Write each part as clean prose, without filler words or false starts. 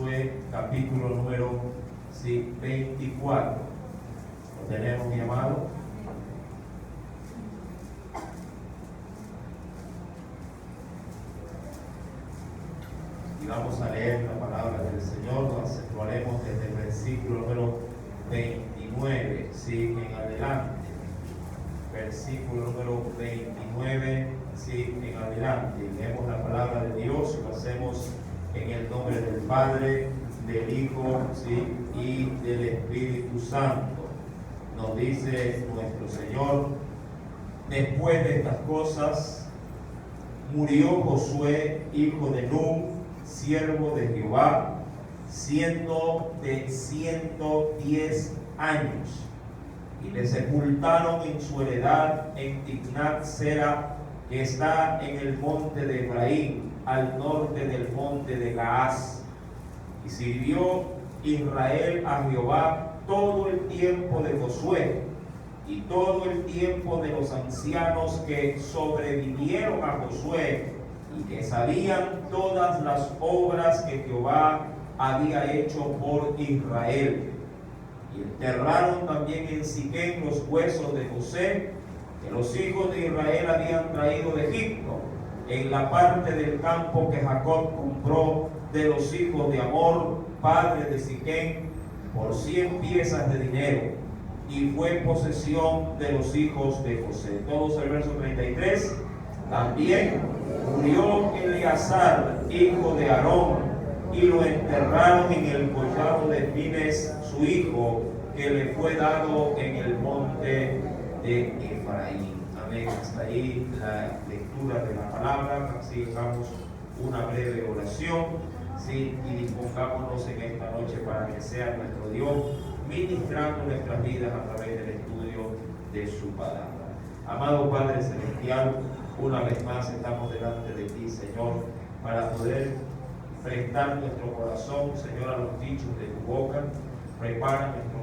Josué, capítulo número 24. ¿Lo tenemos, mi amado? Y vamos a leer la palabra del Señor. Lo haremos desde el versículo número 29, ¿sí? En adelante. Versículo número 29, ¿sí? En adelante. Leemos la palabra de Dios y lo hacemos en el nombre del Padre, del Hijo, ¿sí? Y del Espíritu Santo. Nos dice nuestro Señor: después de estas cosas, murió Josué, hijo de Nun, siervo de Jehová, siendo de 110 años, y le sepultaron en su heredad en Timnat Sera, que está en el monte de Efraín, al norte del monte de Gaás. Y sirvió Israel a Jehová todo el tiempo de Josué y todo el tiempo de los ancianos que sobrevivieron a Josué y que sabían todas las obras que Jehová había hecho por Israel. Y enterraron también en Siquem los huesos de José, que los hijos de Israel habían traído de Egipto, en la parte del campo que Jacob compró de los hijos de Amor, padre de Siquem, por 100 piezas de dinero, y fue posesión de los hijos de José. Todos el verso 33. También murió Eleazar, hijo de Aarón, y lo enterraron en el collado de Fines, su hijo, que le fue dado en el monte de Efraín. Amén. Hasta ahí la lectura de la palabra. Así hagamos una breve oración, ¿sí? Y dispongámonos en esta noche para que sea nuestro Dios ministrando nuestras vidas a través del estudio de su palabra. Amado Padre Celestial, una vez más estamos delante de ti, Señor, para poder prestar nuestro corazón, Señor, a los dichos de tu boca. Prepara nuestro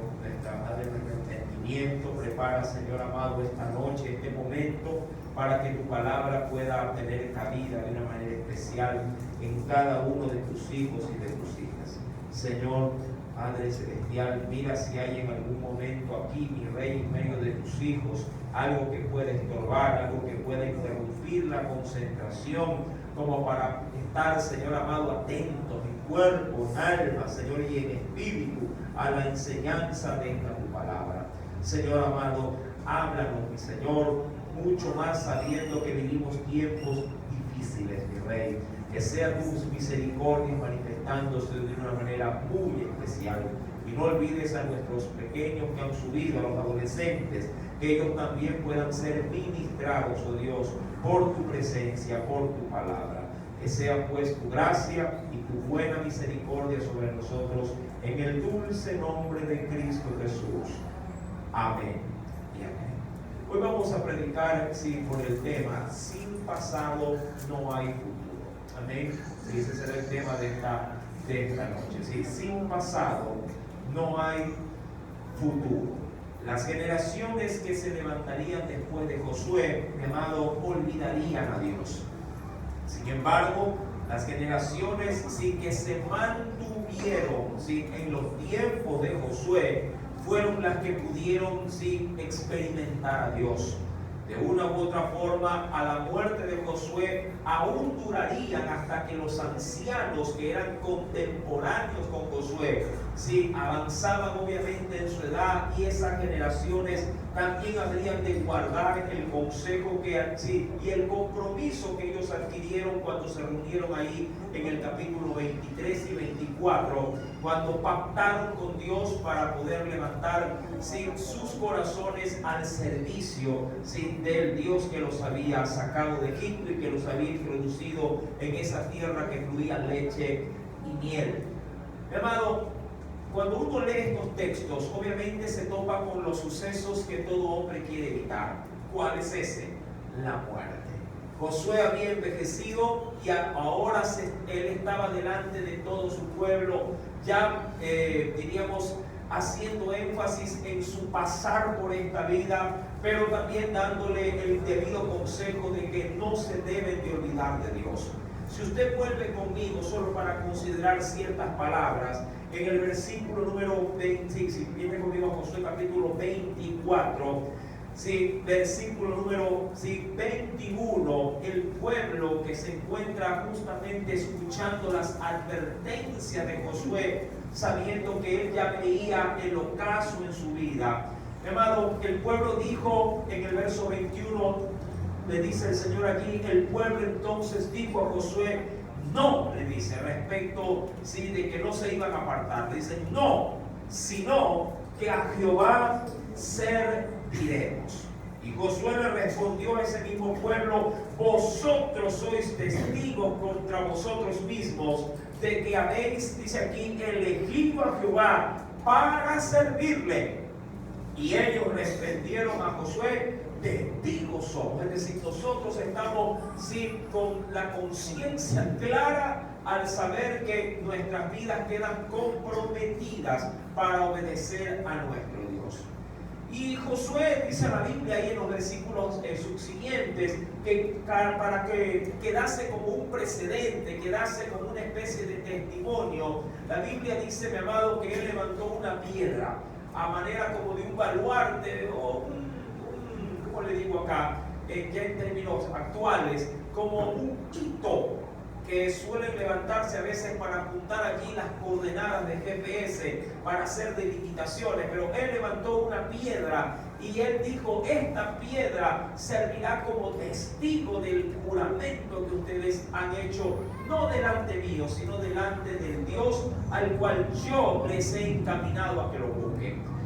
entendimiento, prepara, Señor amado, esta noche, este momento, para que tu palabra pueda tener cabida de una manera especial en cada uno de tus hijos y de tus hijas. Señor, Padre Celestial, mira si hay en algún momento aquí, mi Rey, en medio de tus hijos, algo que pueda estorbar, algo que pueda interrumpir la concentración, como para estar, Señor amado, atentos en cuerpo, en alma, Señor, y en espíritu a la enseñanza de esta tu palabra. Señor amado, háblanos, mi Señor, mucho más sabiendo que vivimos tiempos difíciles, mi Rey. Que sean tus misericordias manifestándose de una manera muy especial. Y no olvides a nuestros pequeños que han subido, a los adolescentes, que ellos también puedan ser ministrados, oh Dios, por tu presencia, por tu palabra. Que sea pues tu gracia y tu buena misericordia sobre nosotros, en el dulce nombre de Cristo Jesús. Amén y amén. Hoy vamos a predicar, sí, por el tema: sin pasado no hay futuro. Amén. Y ese será el tema de esta noche. ¿Sí? Sin pasado no hay futuro. Las generaciones que se levantarían después de Josué, mi amado, olvidarían a Dios. Sin embargo, las generaciones sí que se mantuvieron, sí, en los tiempos de Josué, fueron las que pudieron, sí, experimentar a Dios. De una u otra forma, a la muerte de Josué aún durarían hasta que los ancianos que eran contemporáneos con Josué, sí, avanzaban obviamente en su edad, y esas generaciones también habrían de guardar el consejo que, sí, y el compromiso que ellos adquirieron cuando se reunieron ahí en el capítulo 23 y 24, cuando pactaron con Dios para poder levantar, sí, sus corazones al servicio, sí, del Dios que los había sacado de Egipto y que los había introducido en esa tierra que fluía leche y miel. Mi amado, cuando uno lee estos textos, obviamente se topa con los sucesos que todo hombre quiere evitar. ¿Cuál es ese? La muerte. Josué había envejecido y ahora él estaba delante de todo su pueblo, ya diríamos haciendo énfasis en su pasar por esta vida, pero también dándole el debido consejo de que no se deben de olvidar de Dios. Si usted vuelve conmigo solo para considerar ciertas palabras, en el versículo número 20, si viene conmigo a Josué capítulo 24, sí, versículo número 21, el pueblo que se encuentra justamente escuchando las advertencias de Josué, sabiendo que él ya veía el ocaso en su vida. Mi amado, el pueblo dijo en el verso 21, le dice el Señor aquí, el pueblo entonces dijo a Josué, no, le dice, respecto sí, de que no se iban a apartar, le dice, no, sino que a Jehová serviremos. Y Josué le respondió a ese mismo pueblo, vosotros sois testigos contra vosotros mismos de que habéis, dice aquí, elegido a Jehová para servirle. Y ellos respondieron a Josué, testigos somos. Es decir, nosotros estamos sí, con la conciencia clara al saber que nuestras vidas quedan comprometidas para obedecer a nuestro Dios. Y Josué, dice la Biblia ahí en los versículos subsiguientes, que para que quedase como un precedente, quedase como una especie de testimonio, la Biblia dice, mi amado, que él levantó una piedra a manera como de un baluarte o ¿cómo le digo acá? Ya en términos actuales, como un hito que suelen levantarse a veces para apuntar allí las coordenadas de GPS para hacer delimitaciones, pero él levantó una piedra y él dijo, esta piedra servirá como testigo del juramento que ustedes han hecho, no delante mío, sino delante del Dios al cual yo les he encaminado a que lo busquen.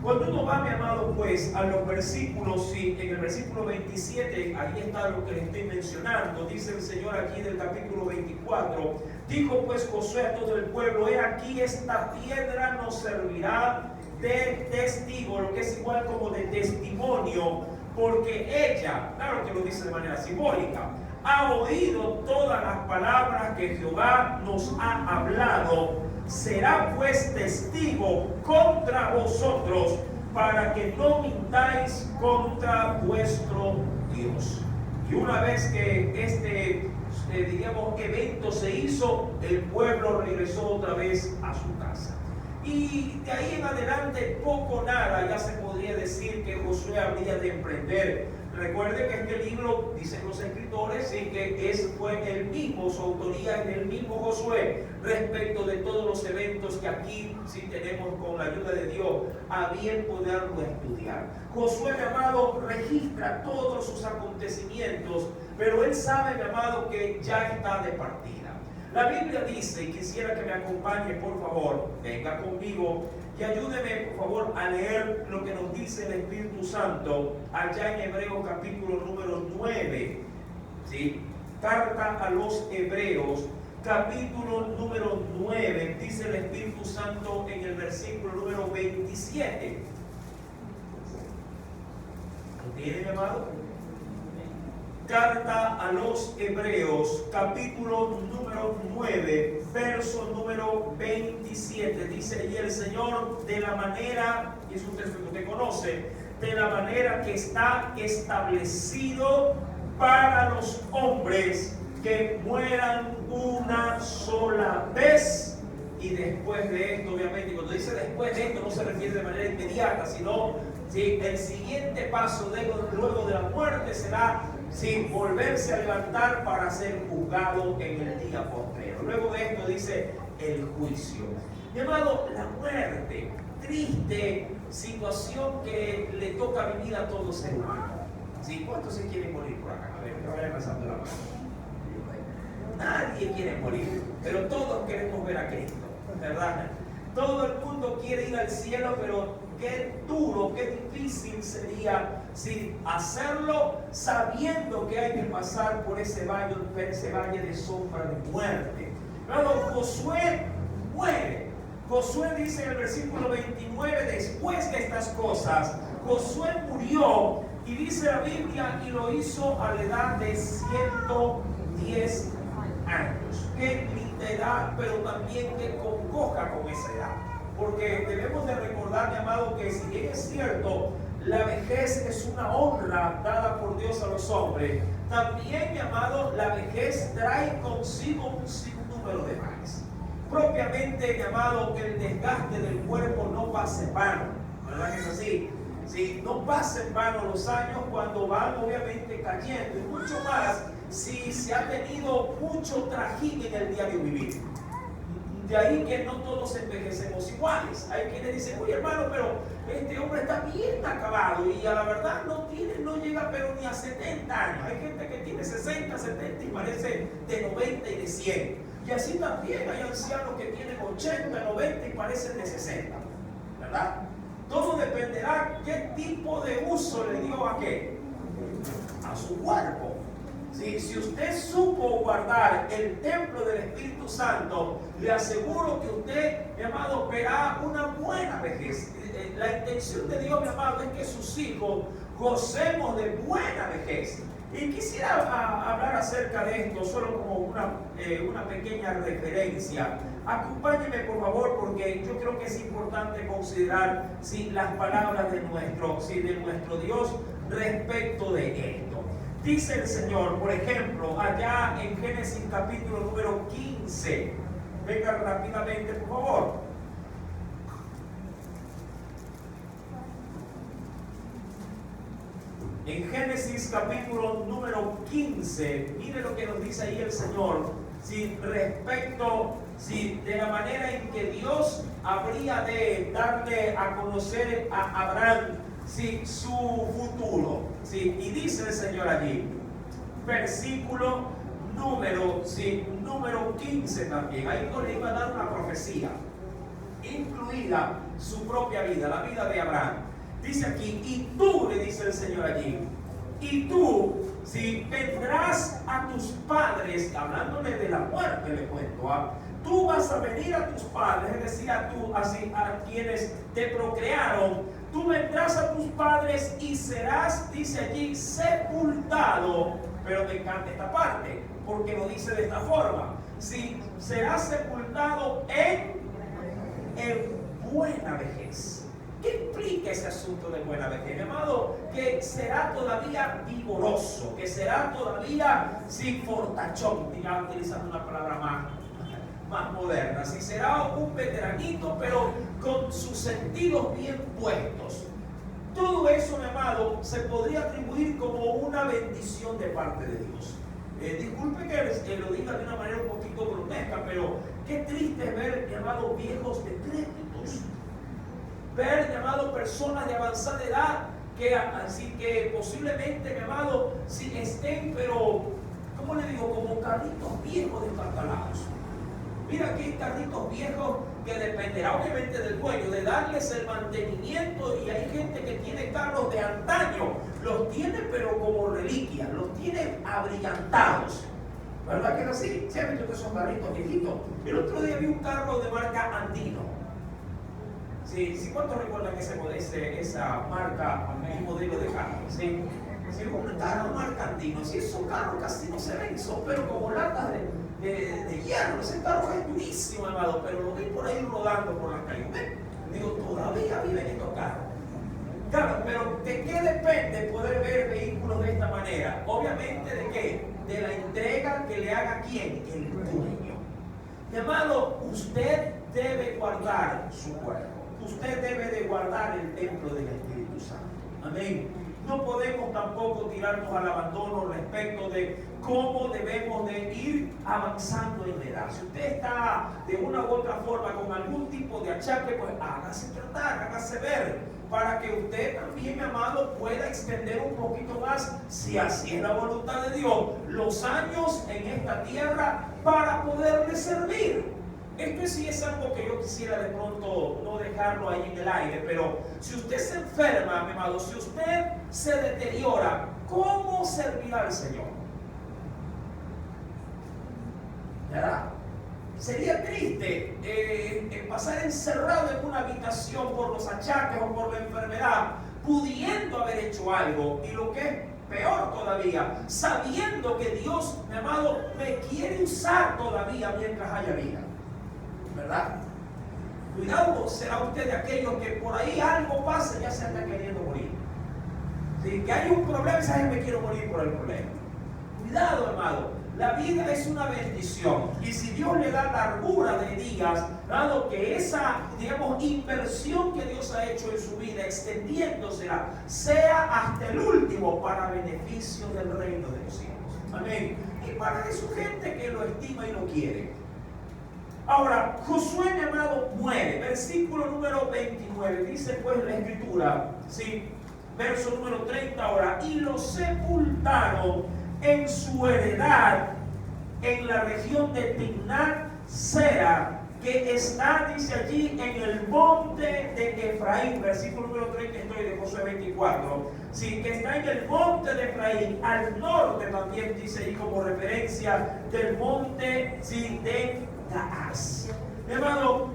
Cuando uno va, mi amado, pues, a los versículos, sí, en el versículo 27, ahí está lo que le estoy mencionando, dice el Señor aquí del capítulo 24, dijo pues Josué a todo el pueblo, he aquí esta piedra nos servirá de testigo, lo que es igual como de testimonio, porque ella, claro que lo dice de manera simbólica, ha oído todas las palabras que Jehová nos ha hablado, será pues testigo contra vosotros para que no mintáis contra vuestro Dios. Y una vez que este diríamos evento se hizo, el pueblo regresó otra vez a su casa. Y de ahí en adelante poco nada ya se podría decir que Josué habría de emprender. Recuerde que este libro, dicen los escritores, sí, que fue el mismo, su autoría en el mismo Josué, respecto de todos los eventos que aquí sí tenemos con la ayuda de Dios, a bien poderlo estudiar. Josué, mi amado, registra todos sus acontecimientos, pero él sabe, mi amado, que ya está de partida. La Biblia dice, y quisiera que me acompañe, por favor, venga conmigo y ayúdeme, por favor, a leer lo que nos dice el Espíritu Santo allá en Hebreos capítulo número 9, ¿sí? Carta a los Hebreos, capítulo número 9, dice el Espíritu Santo en el versículo número 27. ¿Lo tiene, mi amado? Carta a los Hebreos, capítulo número 9, verso número 27. Dice, y el Señor de la manera, y es un texto que usted conoce, de la manera que está establecido para los hombres que mueran una sola vez. Y después de esto, obviamente, cuando dice después de esto, no se refiere de manera inmediata, sino ¿sí? El siguiente paso luego de la muerte será ¿sí? Volverse a levantar para ser juzgado en el día postrero. Luego de esto dice el juicio. Mi amado, la muerte, triste situación que le toca vivir a todos ser humano. ¿Sí? ¿Cuántos se quieren morir por acá? A ver, que vayan pasando la mano. Nadie quiere morir, pero todos queremos ver a Cristo, ¿verdad? Todo el mundo quiere ir al cielo, pero qué duro, qué difícil sería ¿sí? hacerlo sabiendo que hay que pasar por ese valle de sombra de muerte. Pero Josué muere. Josué dice en el versículo 29, después de estas cosas, Josué murió y dice la Biblia, y lo hizo a la edad de 110 años. Qué linda edad, pero también que congoja con esa edad. Porque debemos de recordar, mi amado, que si bien es cierto, la vejez es una honra dada por Dios a los hombres, también, mi amado, la vejez trae consigo un sinnúmero de males. Propiamente, mi amado, el desgaste del cuerpo no pasa en vano, ¿verdad que es así? Sí, no pasa en vano los años cuando van obviamente cayendo, y mucho más si se ha tenido mucho trajín en el diario vivir. De ahí que no todos envejecemos iguales. Hay quienes dicen, oye hermano, pero este hombre está bien acabado y a la verdad no llega pero ni a 70 años. Hay gente que tiene 60, 70 y parece de 90 y de 100. Y así también hay ancianos que tienen 80, 90 y parecen de 60. ¿Verdad? Todo dependerá qué tipo de uso le dio a qué. A su cuerpo. Si usted supo guardar el templo del Espíritu Santo, le aseguro que usted, mi amado, verá una buena vejez. La intención de Dios, mi amado, es que sus hijos gocemos de buena vejez. Y quisiera hablar acerca de esto, solo como una pequeña referencia. Acompáñeme, por favor, porque yo creo que es importante considerar las palabras de nuestro Dios respecto de esto. Dice el Señor, por ejemplo, allá en Génesis capítulo número 15. Venga rápidamente, por favor. En Génesis capítulo número 15, mire lo que nos dice ahí el Señor, respecto de la manera en que Dios habría de darle a conocer a Abraham su futuro. Y dice el Señor allí, versículo número 15 también, ahí no le iba a dar una profecía, incluida su propia vida, la vida de Abraham. Dice aquí, y tú, le dice el Señor allí, y tú, vendrás a tus padres, hablándole de la muerte, le cuento, tú vas a venir a tus padres, es decir, a quienes te procrearon, tú vendrás a tus padres y serás, dice allí, sepultado. Pero me encanta esta parte, porque lo dice de esta forma, serás sepultado en buena vejez. ¿Qué implica ese asunto de buena vejez, mi amado? Que será todavía vigoroso, que será todavía fortachón, digamos, utilizando una palabra más moderna. Será un veteranito, pero con sus sentidos bien puestos. Todo eso, mi amado, se podría atribuir como una bendición de parte de Dios. Disculpe que lo diga de una manera un poquito grotesca, pero qué triste es ver, mi amado, viejos decrépitos. Ver, mi amado, personas de avanzada edad que posiblemente, mi amado, estén, pero, ¿cómo le digo? Como carritos viejos destartalados. Mira, aquí hay carritos viejos que dependerá obviamente del dueño, de darles el mantenimiento, y hay gente que tiene carros de antaño, los tiene pero como reliquias, los tiene abrillantados. ¿Verdad que es así? ¿Se ha visto que son carritos viejitos? El otro día vi un carro de marca Andino. ¿Cuántos recuerdan esa marca, el modelo de carro? Un carro marca Andino, esos carros casi no se ven, son pero como latas de hierro. Ese carro es durísimo, amado, pero lo vi por ahí rodando por la calle. Digo, todavía viven estos carros. Claro, pero ¿de qué depende poder ver vehículos de esta manera? Obviamente, ¿de qué? De la entrega que le haga ¿quién? El dueño. Mi amado, usted debe guardar su cuerpo. Usted debe de guardar el templo del Espíritu Santo. Amén. No podemos tampoco tirarnos al abandono respecto de cómo debemos de ir avanzando en la edad. Si usted está de una u otra forma con algún tipo de achaque, pues hágase tratar, hágase ver, para que usted también, mi amado, pueda extender un poquito más, si así es la voluntad de Dios, los años en esta tierra para poderle servir. Esto sí es algo que yo quisiera de pronto no dejarlo ahí en el aire, pero si usted se enferma, mi amado, si usted se deteriora, ¿cómo servirá al Señor? ¿Verdad? Sería triste pasar encerrado en una habitación por los achaques o por la enfermedad, pudiendo haber hecho algo, y lo que es peor todavía, sabiendo que Dios, mi amado, me quiere usar todavía mientras haya vida. ¿Verdad? Cuidado, será usted de aquellos que por ahí algo pasa y ya se anda queriendo morir. ¿Sí? Que hay un problema y sabes, me quiero morir por el problema. Cuidado, hermano. La vida es una bendición y si Dios le da largura de días, dado que esa, digamos, inversión que Dios ha hecho en su vida, extendiéndosela, sea hasta el último para beneficio del reino de los cielos. Amén. Y para su gente que lo estima y lo quiere. Ahora, Josué, mi amado, muere. Versículo número 29, dice pues la escritura, ¿sí? Verso número 30 ahora, y lo sepultaron en su heredad en la región de Timnat Sera, que está, dice allí, en el monte de Efraín, versículo número 30 estoy de Josué 24, sí, que está en el monte de Efraín, al norte también dice ahí como referencia del monte, sí, de Gaas. Hermano,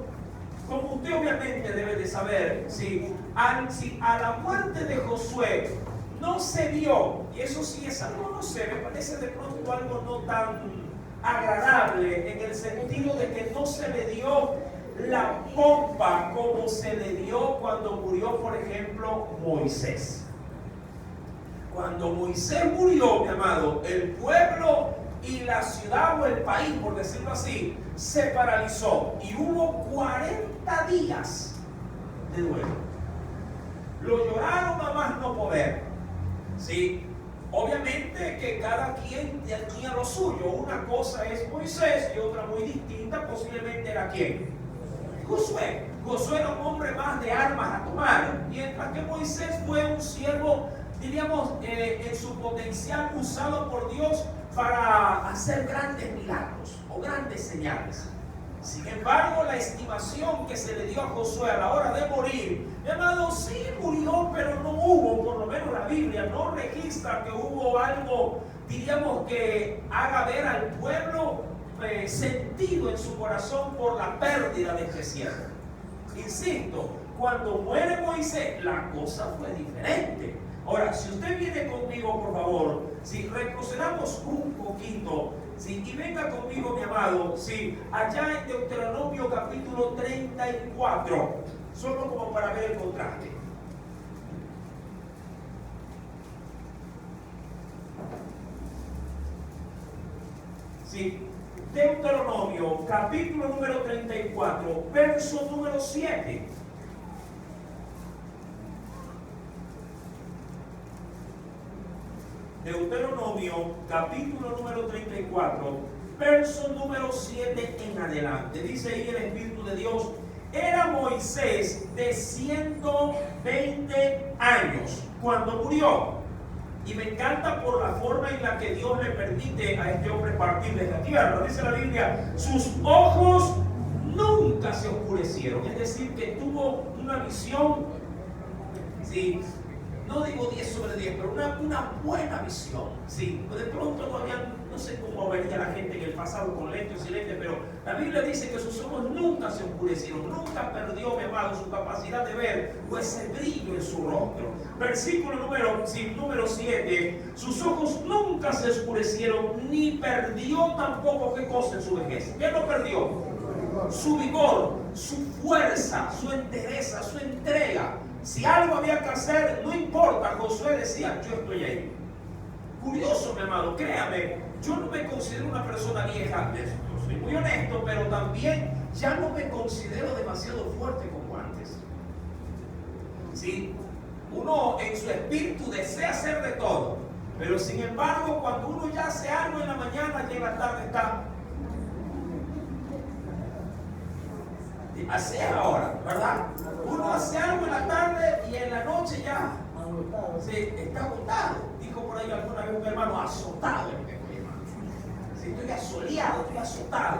como usted obviamente debe de saber, si a la muerte de Josué no se dio, y eso sí es algo, no sé, me parece de pronto algo no tan agradable, en el sentido de que no se le dio la pompa como se le dio cuando murió, por ejemplo, Moisés. Cuando Moisés murió, mi amado, el pueblo y la ciudad o el país, por decirlo así, se paralizó y hubo 40 días de duelo. Lo lloraron a más no poder. Sí, obviamente que cada quien tenía lo suyo. Una cosa es Moisés y otra muy distinta posiblemente era ¿quién? Josué. Josué era un hombre más de armas a tomar, mientras que Moisés fue un siervo, diríamos, en su potencial usado por Dios para hacer grandes milagros o grandes señales. Sin embargo, la estimación que se le dio a Josué a la hora de morir, mi amado, sí murió, pero no hubo, por lo menos la Biblia no registra que hubo algo, diríamos, que haga ver al pueblo sentido en su corazón por la pérdida de este siervo. Insisto, cuando muere Moisés, la cosa fue diferente. Ahora, si usted viene conmigo, por favor, si retrocedamos un poquito, sí, y venga conmigo, mi amado, sí, allá en Deuteronomio capítulo 34, solo como para ver el contraste. Sí, Deuteronomio capítulo número 34, verso número 7. Deuteronomio capítulo número 34, verso número 7 en adelante. Dice ahí el Espíritu de Dios: era Moisés de 120 años cuando murió. Y me encanta por la forma en la que Dios le permite a este hombre partir de esta tierra. Dice la Biblia: sus ojos nunca se oscurecieron. Es decir, que tuvo una visión, sí, no digo 10 sobre 10, pero una buena visión. Sí, de pronto no sé cómo vería la gente en el pasado con lentes y lentes, pero la Biblia dice que sus ojos nunca se oscurecieron, nunca perdió, mi amado, su capacidad de ver o ese brillo en su rostro. Versículo número 7, sus ojos nunca se oscurecieron, ni perdió tampoco, ¿qué cosa en su vejez? ¿Qué no perdió? Su vigor, su fuerza, su entereza, su entrega. Si algo había que hacer, no importa, Josué decía: yo estoy ahí. Curioso, mi amado, créame, yo no me considero una persona vieja, yo soy muy honesto, pero también ya no me considero demasiado fuerte como antes. ¿Sí? Uno en su espíritu desea hacer de todo, pero sin embargo, cuando uno ya hace algo en la mañana y en la tarde está... Así es ahora, ¿verdad? Uno hace algo en la tarde y en la noche ya sí, está agotado. Dijo por ahí alguna vez un hermano: azotado. Sí, estoy asoleado, estoy azotado.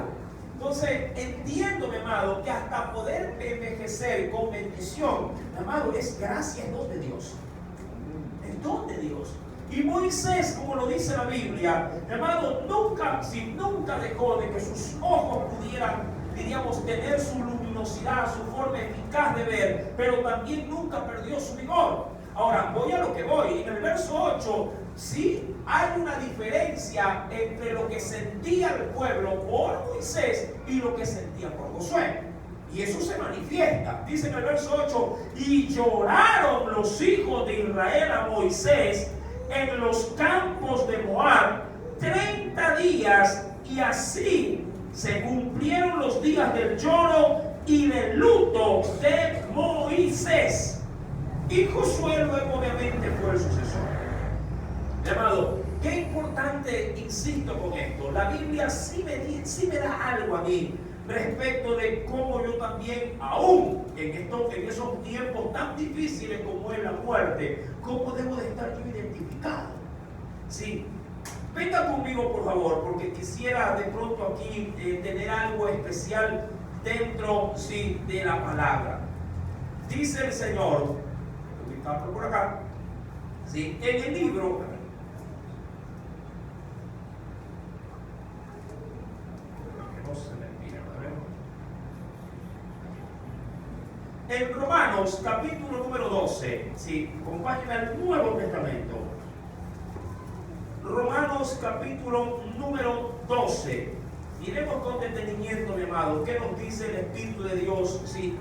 Entonces entiendo, mi amado, que hasta poder envejecer con bendición, mi amado, es gracia, es don de Dios. Es don de Dios. Y Moisés, como lo dice la Biblia, mi amado, nunca dejó de que sus ojos pudieran, diríamos, tener su luminosidad, su forma eficaz de ver, pero también nunca perdió su vigor. Ahora, voy a lo que voy. En el verso 8, sí hay una diferencia entre lo que sentía el pueblo por Moisés y lo que sentía por Josué. Y eso se manifiesta. Dice en el verso 8, y lloraron los hijos de Israel a Moisés en los campos de Moab 30 días, y así se cumplieron los días del lloro y del luto de Moisés. Y Josué luego obviamente fue el sucesor. Amado, qué importante, insisto con esto, la Biblia sí me da algo a mí respecto de cómo yo también, aún en esos tiempos tan difíciles como es la muerte, cómo debo de estar yo identificado. Sí. Venga conmigo, por favor, porque quisiera de pronto aquí tener algo especial dentro, sí, de la palabra. Dice el Señor, está por acá, sí, en el libro, no se me mira, en Romanos capítulo número 12, sí, acompáñenme al Nuevo Testamento. Romanos capítulo número 12. Miremos con detenimiento, mi amado, qué nos dice el Espíritu de Dios. Sí,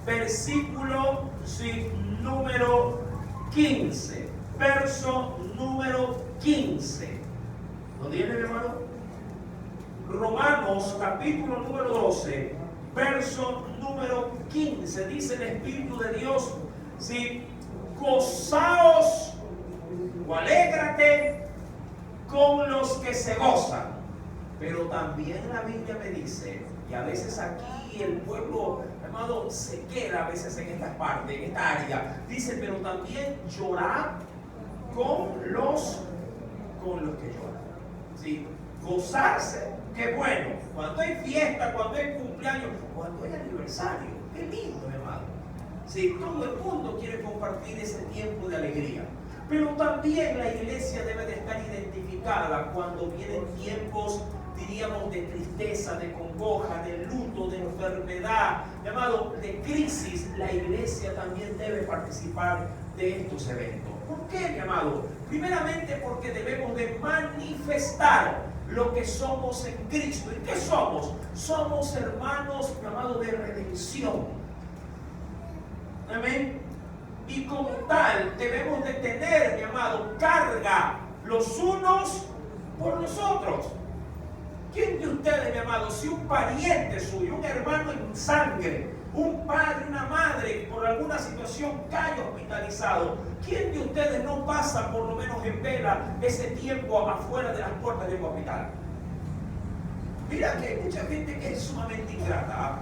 versículo sí, número 15. Verso número 15. ¿Lo tiene, mi hermano? Romanos capítulo número 12. Verso número 15. Dice el Espíritu de Dios. Sí, gozaos o alégrate con los que se gozan. Pero también la Biblia me dice, y a veces aquí el pueblo, hermano, se queda a veces en esta parte, en esta área. Dice, pero también llorar con los que lloran. ¿Sí? Gozarse, qué bueno. Cuando hay fiesta, cuando hay cumpleaños, cuando hay aniversario, qué lindo, hermano. ¿Sí? Todo el mundo quiere compartir ese tiempo de alegría. Pero también la iglesia debe de estar identificada cuando vienen tiempos, diríamos, de tristeza, de congoja, de luto, de enfermedad, llamado de crisis. La iglesia también debe participar de estos eventos. ¿Por qué, mi amado? Primeramente porque debemos de manifestar lo que somos en Cristo. ¿Y qué somos? Somos hermanos, mi amado, de redención. Amén. Y como tal debemos de tener, mi amado, carga los unos por los otros. ¿Quién de ustedes, mi amado, si un pariente suyo, un hermano en sangre, un padre, una madre, por alguna situación cae hospitalizado, quién de ustedes no pasa por lo menos en vela ese tiempo afuera de las puertas de un hospital? Mira que hay mucha gente que es sumamente ingrata.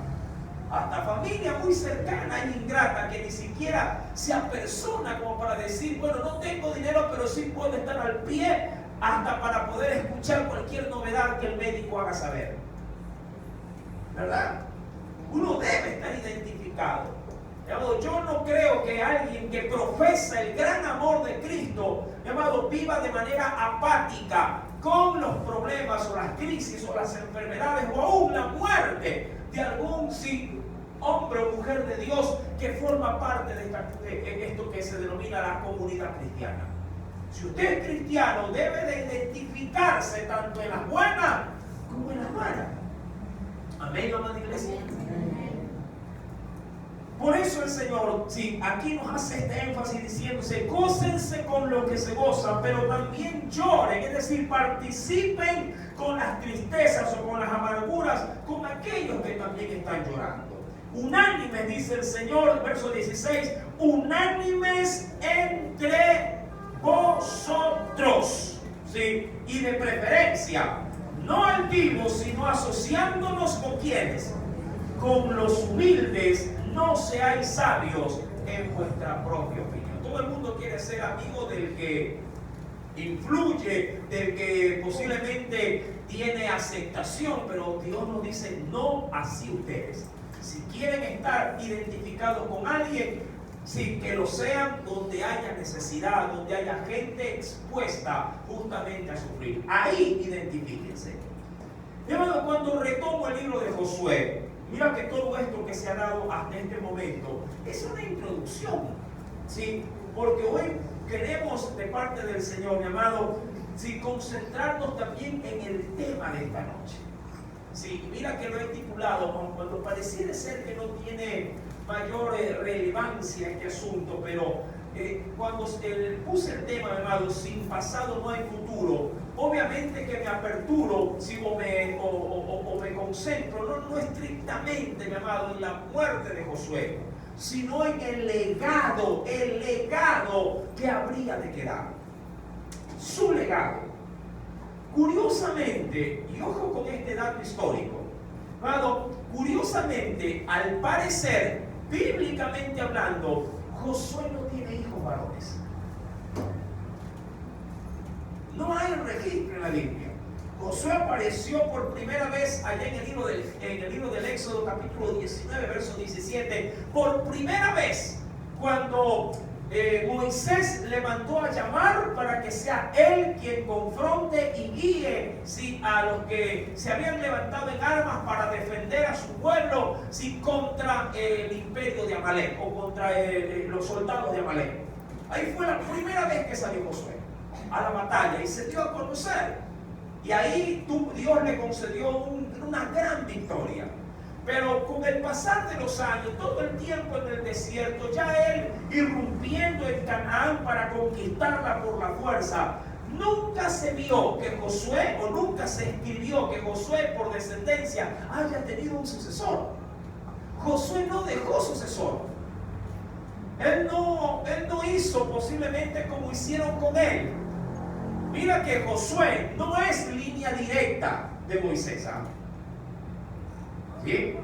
Hasta familia muy cercana y ingrata que ni siquiera se apersona como para decir, bueno, no tengo dinero, pero sí puedo estar al pie hasta para poder escuchar cualquier novedad que el médico haga saber. ¿Verdad? Uno debe estar identificado. Yo no creo que alguien que profesa el gran amor de Cristo, viva de manera apática con los problemas o las crisis o las enfermedades o aún la muerte de algún hombre o mujer de Dios que forma parte de esto que se denomina la comunidad cristiana. Si usted es cristiano, debe de identificarse tanto en las buenas como en las malas. Amén, amada iglesia. Por eso el Señor, aquí nos hace este énfasis diciéndose, gócense con los que se gozan, pero también lloren, es decir, participen con las tristezas o con las amarguras, con aquellos que también están llorando. Unánimes, dice el Señor, verso 16, unánimes entre vosotros, ¿sí? Y de preferencia, no altivos, sino asociándonos con quienes, con los humildes, no seáis sabios en vuestra propia opinión. Todo el mundo quiere ser amigo del que influye, del que posiblemente tiene aceptación, pero Dios nos dice, no así ustedes. Si quieren estar identificados con alguien, que lo sean donde haya necesidad, donde haya gente expuesta justamente a sufrir. Ahí identifíquense. Hermano, cuando retomo el libro de Josué, mira que todo esto que se ha dado hasta este momento es una introducción, ¿sí? Porque hoy queremos de parte del Señor, mi amado, concentrarnos también en el tema de esta noche. Sí, mira que lo he titulado, cuando pareciera ser que no tiene mayor relevancia este asunto, pero cuando puse el tema, mi amado, sin pasado no hay futuro, obviamente que me aperturo o me concentro, no estrictamente, mi amado, en la muerte de Josué, sino en el legado que habría de quedar. Su legado. Curiosamente, y ojo con este dato histórico, amado, curiosamente, al parecer, bíblicamente hablando, Josué no tiene hijos varones. No hay registro en la Biblia. Josué apareció por primera vez allá en el libro del Éxodo, capítulo 19, verso 17, por primera vez cuando Moisés le mandó a llamar para que sea él quien confronte y guíe a los que se habían levantado en armas para defender a su pueblo contra el imperio de Amalek o contra los soldados de Amalek. Ahí fue la primera vez que salió Josué a la batalla y se dio a conocer. Y ahí Dios le concedió una gran victoria. Pero con el pasar de los años, todo el tiempo en el desierto, ya él irrumpiendo en Canaán para conquistarla por la fuerza, nunca se vio que Josué, o nunca se escribió que Josué por descendencia haya tenido un sucesor. Josué no dejó sucesor. Él no hizo posiblemente como hicieron con él. Mira que Josué no es línea directa de Moisés, ¿ah? ¿Sí?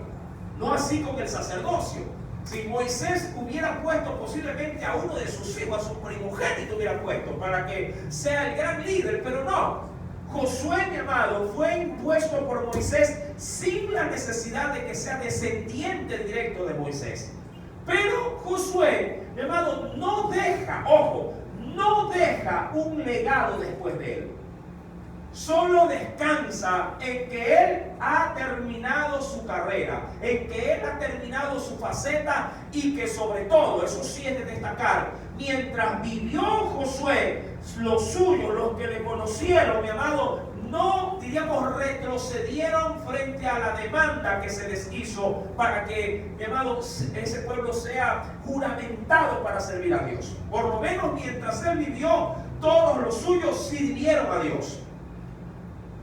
No así con el sacerdocio. Si Moisés hubiera puesto posiblemente a uno de sus hijos, a su primogénito hubiera puesto para que sea el gran líder, pero no. Josué, mi amado, fue impuesto por Moisés sin la necesidad de que sea descendiente directo de Moisés. Pero Josué, mi amado, no deja un legado después de él. Solo descansa en que él ha terminado su carrera, en que él ha terminado su faceta y que sobre todo, eso sí es de destacar, mientras vivió Josué, los suyos, los que le conocieron, mi amado, no, diríamos, retrocedieron frente a la demanda que se les hizo para que, mi amado, ese pueblo sea juramentado para servir a Dios. Por lo menos mientras él vivió, todos los suyos sirvieron a Dios.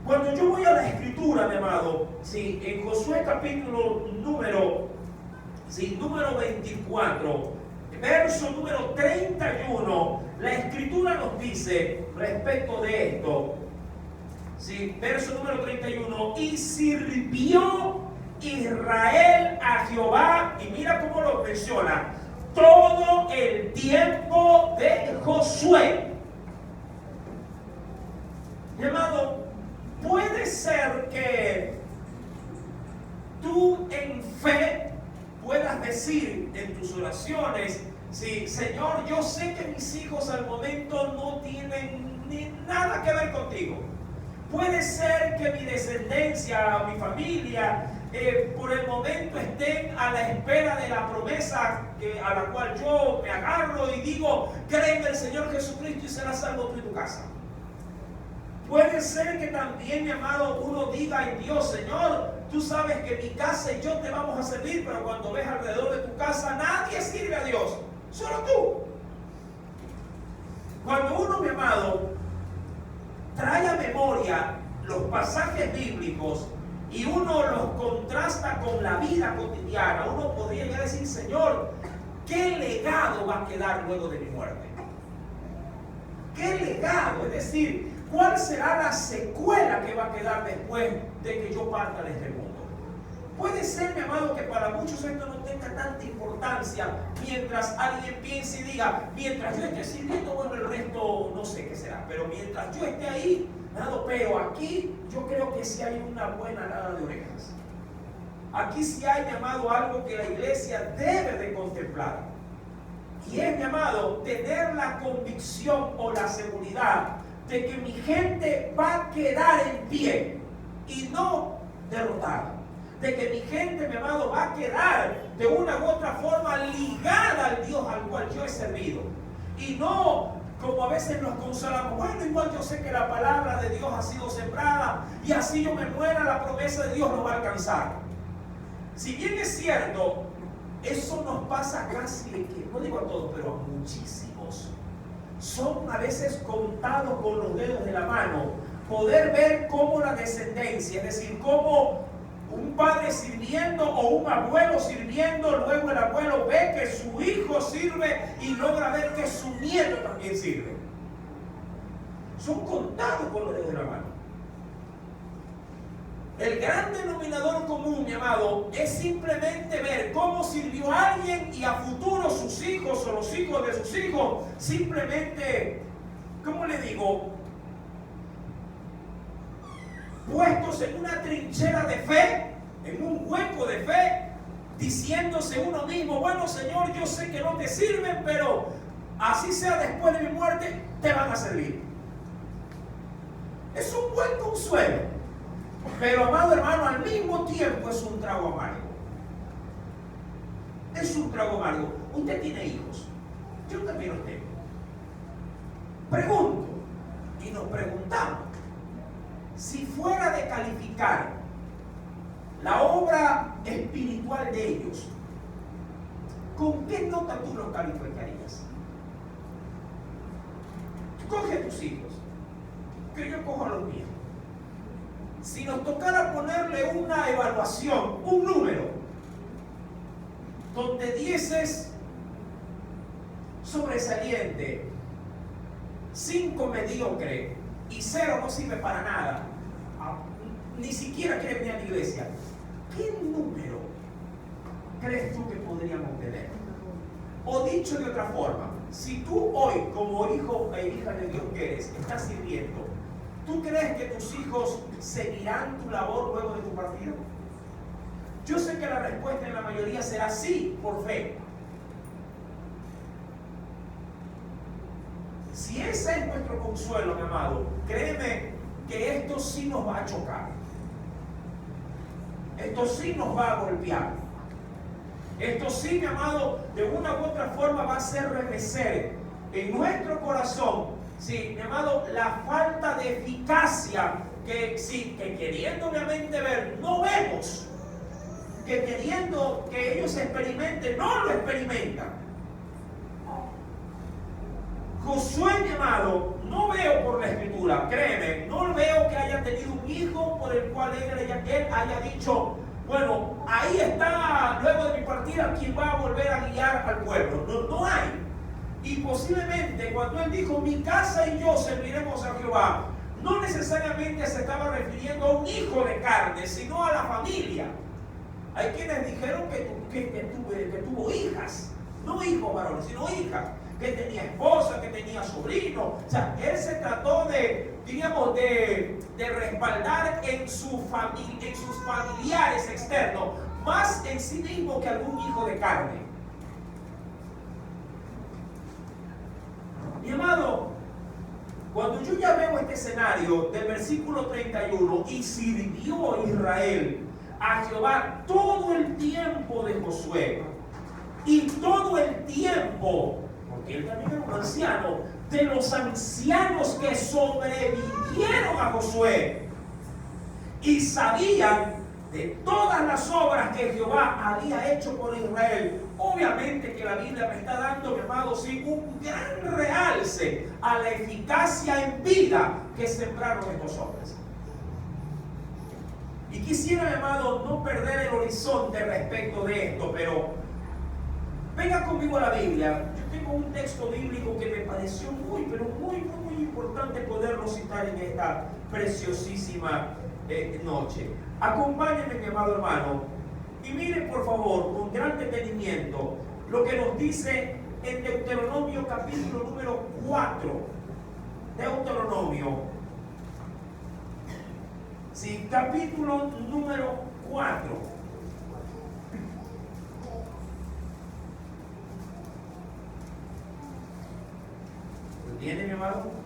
Cuando yo voy a la escritura, mi amado, en Josué capítulo número 24, verso número 31, la escritura nos dice respecto de esto, verso número 31, y sirvió Israel a Jehová, y mira cómo lo menciona, todo el tiempo de Josué. Mi amado, puede ser que tú en fe puedas decir en tus oraciones, Señor, yo sé que mis hijos al momento no tienen ni nada que ver contigo. Puede ser que mi descendencia, mi familia, por el momento estén a la espera de la promesa a la cual yo me agarro y digo, cree en el Señor Jesucristo y serás salvo tú y tu casa. Puede ser que también, mi amado, uno diga en Dios, Señor, tú sabes que mi casa y yo te vamos a servir, pero cuando ves alrededor de tu casa, nadie sirve a Dios, solo tú. Cuando uno, mi amado, trae a memoria los pasajes bíblicos y uno los contrasta con la vida cotidiana, uno podría ya decir, Señor, ¿qué legado va a quedar luego de mi muerte? ¿Qué legado? Es decir, ¿cuál será la secuela que va a quedar después de que yo parta de este mundo? Puede ser, mi amado, que para muchos esto no tenga tanta importancia mientras alguien piense y diga, mientras yo esté sirviendo, bueno, el resto no sé qué será, pero mientras yo esté ahí, nada, pero aquí yo creo que sí hay una buena nada de orejas. Aquí sí hay, mi amado, algo que la iglesia debe de contemplar. Y es, mi amado, tener la convicción o la seguridad de que mi gente va a quedar en pie y no derrotada. De que mi gente, mi amado, va a quedar de una u otra forma ligada al Dios al cual yo he servido. Y no como a veces nos consolamos, bueno, igual yo sé que la palabra de Dios ha sido sembrada y así yo me muera, la promesa de Dios no va a alcanzar. Si bien es cierto, eso nos pasa casi, no digo a todos, pero a muchísimos. Son a veces contados con los dedos de la mano, poder ver cómo la descendencia, es decir, cómo un padre sirviendo o un abuelo sirviendo, luego el abuelo ve que su hijo sirve y logra ver que su nieto también sirve. Son contados con los dedos de la mano. El gran denominador común, mi amado, es simplemente ver cómo sirvió a alguien y a futuro sus hijos o los hijos de sus hijos, simplemente, ¿cómo le digo?, puestos en una trinchera de fe, en un hueco de fe, diciéndose uno mismo, bueno, Señor, yo sé que no te sirven, pero así sea después de mi muerte, te van a servir. Es un buen consuelo, pero, amado hermano, al mismo tiempo es un trago amargo. Es un trago amargo. Usted tiene hijos, yo también los tengo. Pregunto, y nos preguntamos, si fuera de calificar la obra espiritual de ellos, ¿con qué nota tú los calificarías? Coge a tus hijos, que yo cojo a los míos. Si nos tocara ponerle una evaluación, un número, donde 10 es sobresaliente, 5 mediocre y 0 no sirve para nada, ni siquiera quiere venir a la iglesia, ¿qué número crees tú que podríamos tener? O dicho de otra forma, si tú hoy, como hijo e hija de Dios que eres, estás sirviendo, ¿tú crees que tus hijos seguirán tu labor luego de tu partida? Yo sé que la respuesta en la mayoría será sí, por fe. Si ese es nuestro consuelo, mi amado, créeme que esto sí nos va a chocar. Esto sí nos va a golpear. Esto sí, mi amado, de una u otra forma va a hacer remecer en nuestro corazón, sí, mi amado, la falta de eficacia que sí, que queriendo obviamente ver, no vemos, que queriendo que ellos experimenten, no lo experimentan. Josué, mi amado, no veo por la escritura, créeme, no veo que haya tenido un hijo por el cual él haya dicho, bueno, ahí está, luego de mi partida, quien va a volver a guiar al pueblo. No hay. Y posiblemente cuando él dijo, mi casa y yo serviremos a Jehová, no necesariamente se estaba refiriendo a un hijo de carne, sino a la familia. Hay quienes dijeron que tuvo hijas, no hijos varones, sino hijas, que tenía esposa, que tenía sobrino. O sea, él se trató de, diríamos, de respaldar en sus familiares externos, más en sí mismo que algún hijo de carne. Mi amado, cuando yo ya veo este escenario del versículo 31, y sirvió Israel a Jehová todo el tiempo de Josué, y todo el tiempo, porque él también era un anciano, de los ancianos que sobrevivieron a Josué, y sabían de todas las obras que Jehová había hecho por Israel. Obviamente que la Biblia me está dando, mi amado, sí, un gran realce a la eficacia en vida que sembraron estos hombres. Y quisiera, mi amado, no perder el horizonte respecto de esto, pero venga conmigo a la Biblia. Yo tengo un texto bíblico que me pareció muy importante poderlo citar en esta preciosísima noche. Acompáñenme, mi amado hermano, y miren por favor con gran detenimiento lo que nos dice en Deuteronomio capítulo número 4. Deuteronomio, sí, capítulo número 4. ¿Lo tiene, mi amado?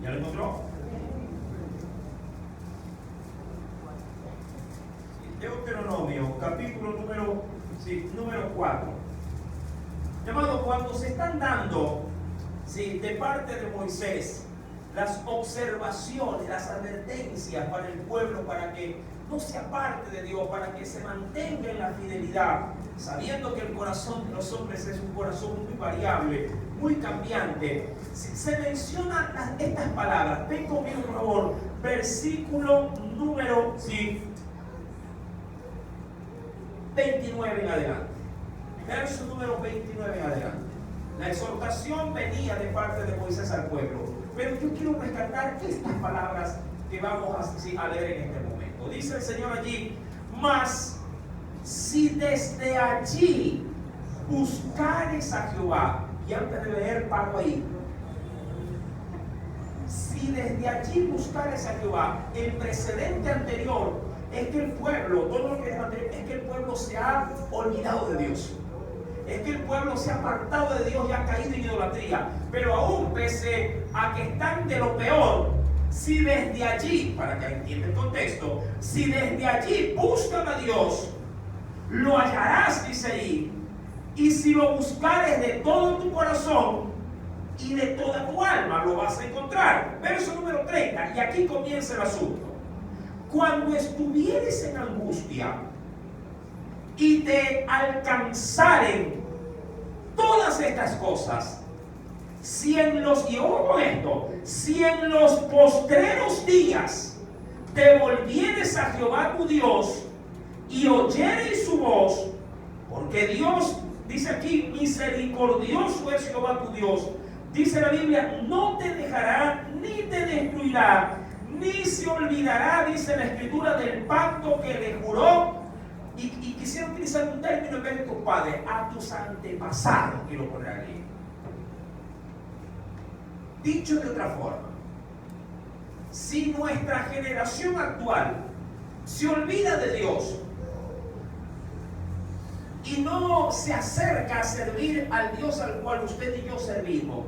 ¿Ya lo encontró? Deuteronomio, capítulo número 4. Amado, cuando se están dando de parte de Moisés las observaciones, las advertencias para el pueblo, para que no se aparte de Dios, para que se mantenga en la fidelidad, sabiendo que el corazón de los hombres es un corazón muy variable, muy cambiante, se mencionan estas palabras. Ven conmigo, por favor, versículo número 29 en adelante. Verso número 29 en adelante. La exhortación venía de parte de Moisés al pueblo, pero yo quiero rescatar estas palabras que vamos a leer en este momento. Dice el Señor allí: mas si desde allí buscares a Jehová, y antes de leer paro ahí, si desde allí buscares a Jehová, el precedente anterior es que el pueblo, todo lo que es anterior, es que el pueblo se ha olvidado de Dios. Es que el pueblo se ha apartado de Dios y ha caído en idolatría. Pero aún pese a que están de lo peor, si desde allí, para que entienda el contexto, si desde allí buscan a Dios, lo hallarás, dice ahí. Y si lo buscares de todo tu corazón y de toda tu alma, lo vas a encontrar. Verso número 30, y aquí comienza el asunto. Cuando estuvieres en angustia y te alcanzaren todas estas cosas, si en los postreros días te volvieres a Jehová tu Dios y oyeres su voz, porque Dios, dice aquí, misericordioso es Jehová tu Dios, dice la Biblia, no te dejará ni te destruirá, ni se olvidará, dice la Escritura, del pacto que le juró. Y quisiera utilizar un término en vez de tus padres, a tus antepasados, quiero poner aquí. Dicho de otra forma, si nuestra generación actual se olvida de Dios y no se acerca a servir al Dios al cual usted y yo servimos,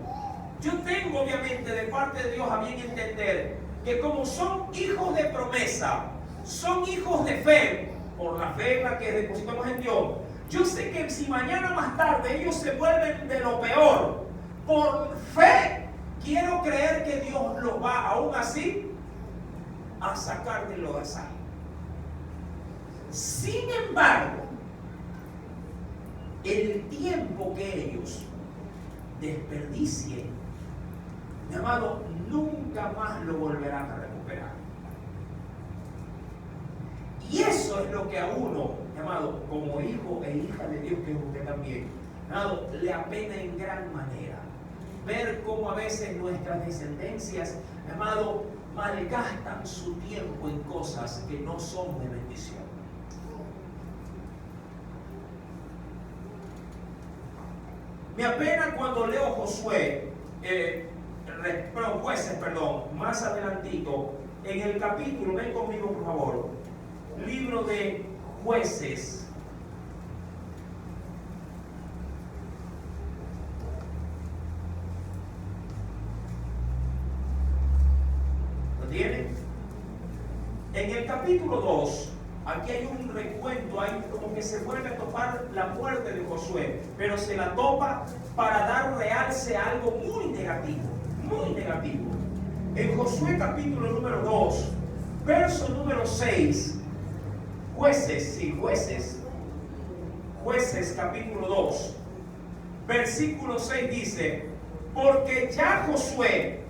yo tengo obviamente de parte de Dios a bien entender que como son hijos de promesa, son hijos de fe, por la fe en la que depositamos en Dios, yo sé que si mañana más tarde ellos se vuelven de lo peor, por fe, quiero creer que Dios los va aún así a sacar de lo así. Sin embargo, el tiempo que ellos desperdicien, mi amado, nunca más lo volverán a recuperar. Y eso es lo que a uno, mi amado, como hijo e hija de Dios, que es usted también, mi amado, le apena en gran manera ver cómo a veces nuestras descendencias, mi amado, malgastan su tiempo en cosas que no son de bendición. Me apena cuando leo Jueces, más adelantito, en el capítulo, ven conmigo por favor, libro de Jueces. ¿Lo tienen? En el capítulo 2, aquí hay un recuento, hay como que se vuelve a topar la muerte de Josué, pero se la topa para dar realce a algo muy negativo, muy negativo. En Josué capítulo número 2, verso número 6, Jueces capítulo 2, versículo 6 dice: porque ya Josué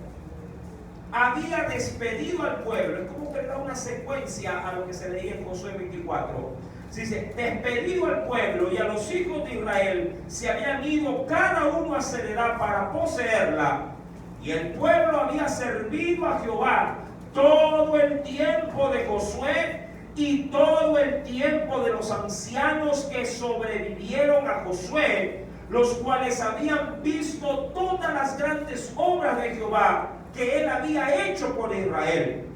había despedido al pueblo. Es como que da una secuencia a lo que se leía en Josué 24. Dice: despedido al pueblo y a los hijos de Israel se habían ido cada uno a su heredad para poseerla, y el pueblo había servido a Jehová todo el tiempo de Josué y todo el tiempo de los ancianos que sobrevivieron a Josué, los cuales habían visto todas las grandes obras de Jehová que él había hecho por Israel.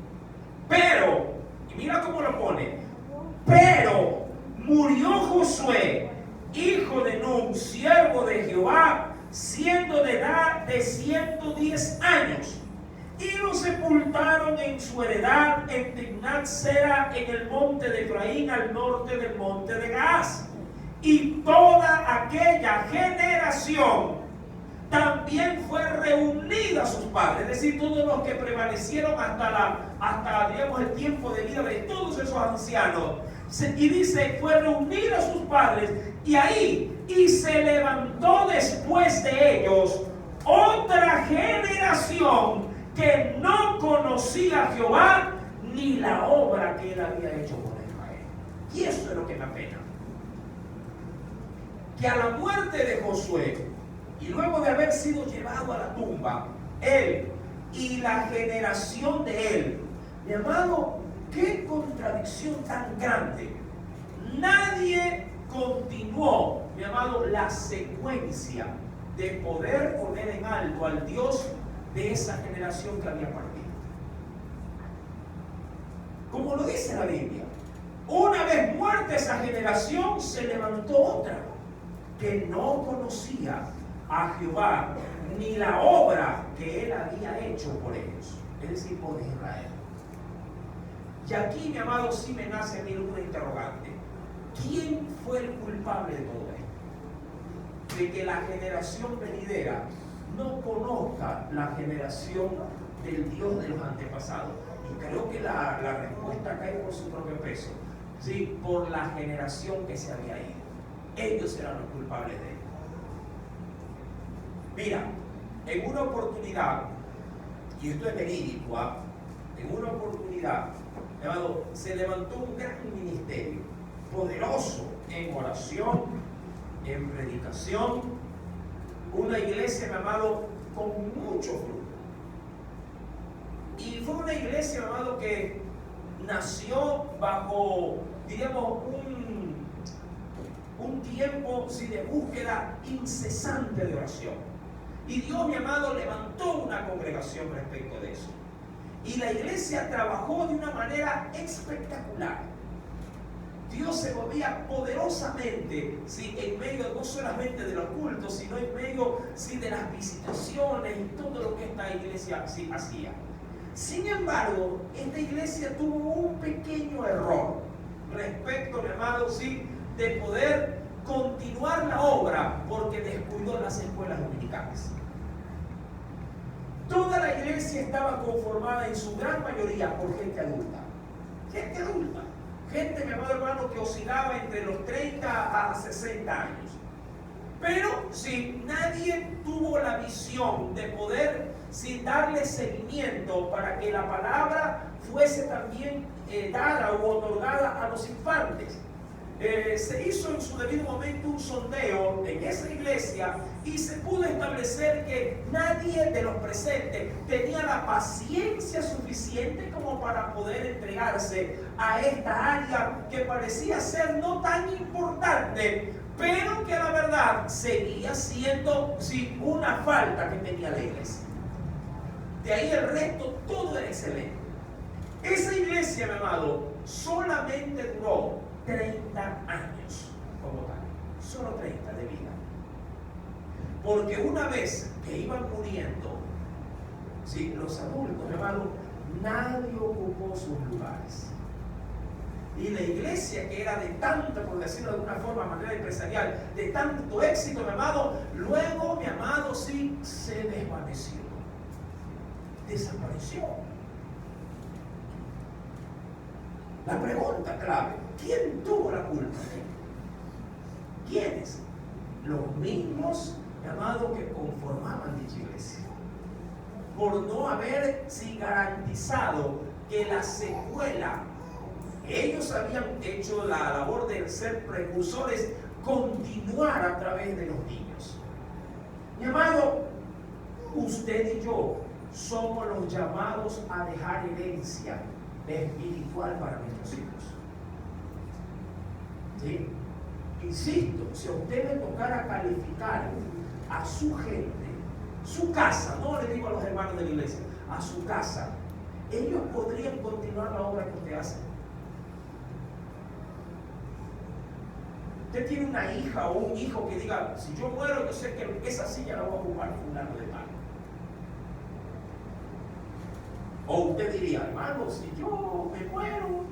Pero, y mira cómo lo pone, pero murió Josué, hijo de Nun, siervo de Jehová, siendo de edad de 110 años, y lo sepultaron en su heredad en Timnat-Sera, en el monte de Efraín, al norte del monte de Gaas. Y toda aquella generación también fue reunida a sus padres, es decir, todos los que prevalecieron hasta digamos, el tiempo de vida de todos esos ancianos. Y dice, fue reunida a sus padres, y se levantó después de ellos otra generación que no conocía a Jehová ni la obra que él había hecho por Israel. Y eso es lo que me apena. Que a la muerte de Josué, y luego de haber sido llevado a la tumba, él y la generación de él, mi amado, qué contradicción tan grande. Nadie continuó, mi amado, la secuencia de poder poner en alto al Dios de esa generación que había partido. Como lo dice la Biblia, una vez muerta esa generación, se levantó otra que no conocía a Jehová ni la obra que él había hecho por ellos, es decir, por Israel. Y aquí, mi amado, sí me nace a mí una interrogante. ¿Quién fue el culpable de todo esto? De que la generación venidera no conozca la generación del Dios de los antepasados. Y creo que la respuesta cae por su propio peso, ¿sí? Por la generación que se había ido. Ellos eran los culpables de esto. Mira, en una oportunidad, y esto es verídico, en una oportunidad, llamado, se levantó un gran ministerio, poderoso en oración, en predicación, una iglesia, mi amado, con mucho fruto. Y fue una iglesia, mi amado, que nació bajo, diríamos, un tiempo de búsqueda incesante de oración. Y Dios, mi amado, levantó una congregación respecto de eso. Y la iglesia trabajó de una manera espectacular. Dios se movía poderosamente, ¿sí? En medio no solamente de los cultos, sino en medio, ¿sí? De las visitaciones y todo lo que esta iglesia, ¿sí? hacía. Sin embargo, esta iglesia tuvo un pequeño error respecto, mi amado, ¿sí? De poder continuar la obra, porque descuidó las escuelas dominicales. Toda la iglesia estaba conformada en su gran mayoría por gente adulta. Gente adulta. Gente, mi amado hermano, que oscilaba entre los 30 a 60 años. Pero si nadie tuvo la visión de poder darle seguimiento para que la palabra fuese también dada o otorgada a los infantes. Se hizo en su debido momento un sondeo en esa iglesia y se pudo establecer que nadie de los presentes tenía la paciencia suficiente como para poder entregarse a esta área que parecía ser no tan importante, pero que a la verdad seguía siendo una falta que tenía la iglesia. De ahí el resto todo era excelente. Esa iglesia, mi amado, solamente duró 30 años como tal, solo 30 de vida. Porque una vez que iban muriendo, los adultos, mi hermano, nadie ocupó sus lugares. Y la iglesia, que era de tanto, por decirlo de alguna forma, manera empresarial, de tanto éxito, mi amado, luego, mi amado, se desvaneció, desapareció. La pregunta clave: ¿quién tuvo la culpa? ¿Quiénes? Los mismos, mi amado, que conformaban dicha iglesia, por no haber garantizado que la secuela, ellos habían hecho la labor de ser precursores, continuar a través de los niños. Mi amado, usted y yo somos los llamados a dejar herencia espiritual para nuestros hijos. ¿Sí? Insisto, si a usted le tocara calificar a su gente, su casa, no le digo a los hermanos de la iglesia, a su casa, ellos podrían continuar la obra que usted hace. Usted tiene una hija o un hijo que diga: si yo muero, yo sé que esa silla la voy a ocupar fulano de tal. O usted diría, hermano, si yo me muero,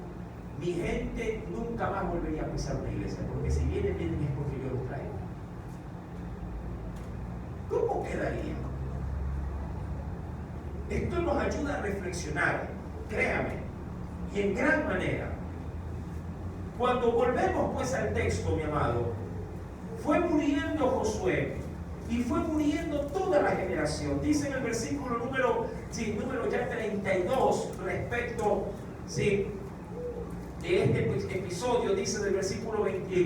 mi gente nunca más volvería a pisar una iglesia, porque si vienen es porque yo los traigo. ¿Cómo quedaría? Esto nos ayuda a reflexionar, créame, y en gran manera. Cuando volvemos pues al texto, mi amado, fue muriendo Josué y fue muriendo toda la generación. Dice en el versículo número ya 32, respecto de este episodio, dice del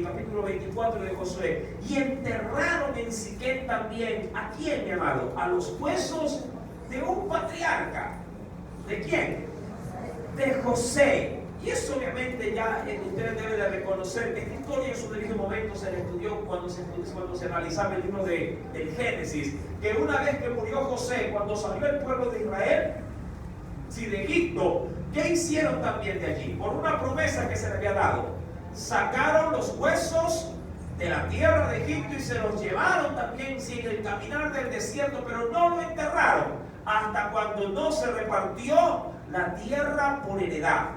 capítulo 24 de Josué, y enterraron en Siquem también, ¿a quién, mi amado? A los huesos de un patriarca. ¿De quién? De José. Y eso obviamente ya ustedes deben de reconocer que esta historia en su debido momento se le estudió cuando se analizaba el libro del Génesis, que una vez que murió José, cuando salió el pueblo de Israel, de Egipto, ¿qué hicieron también de allí? Por una promesa que se le había dado, sacaron los huesos de la tierra de Egipto y se los llevaron también sin el caminar del desierto, pero no lo enterraron hasta cuando no se repartió la tierra por heredad.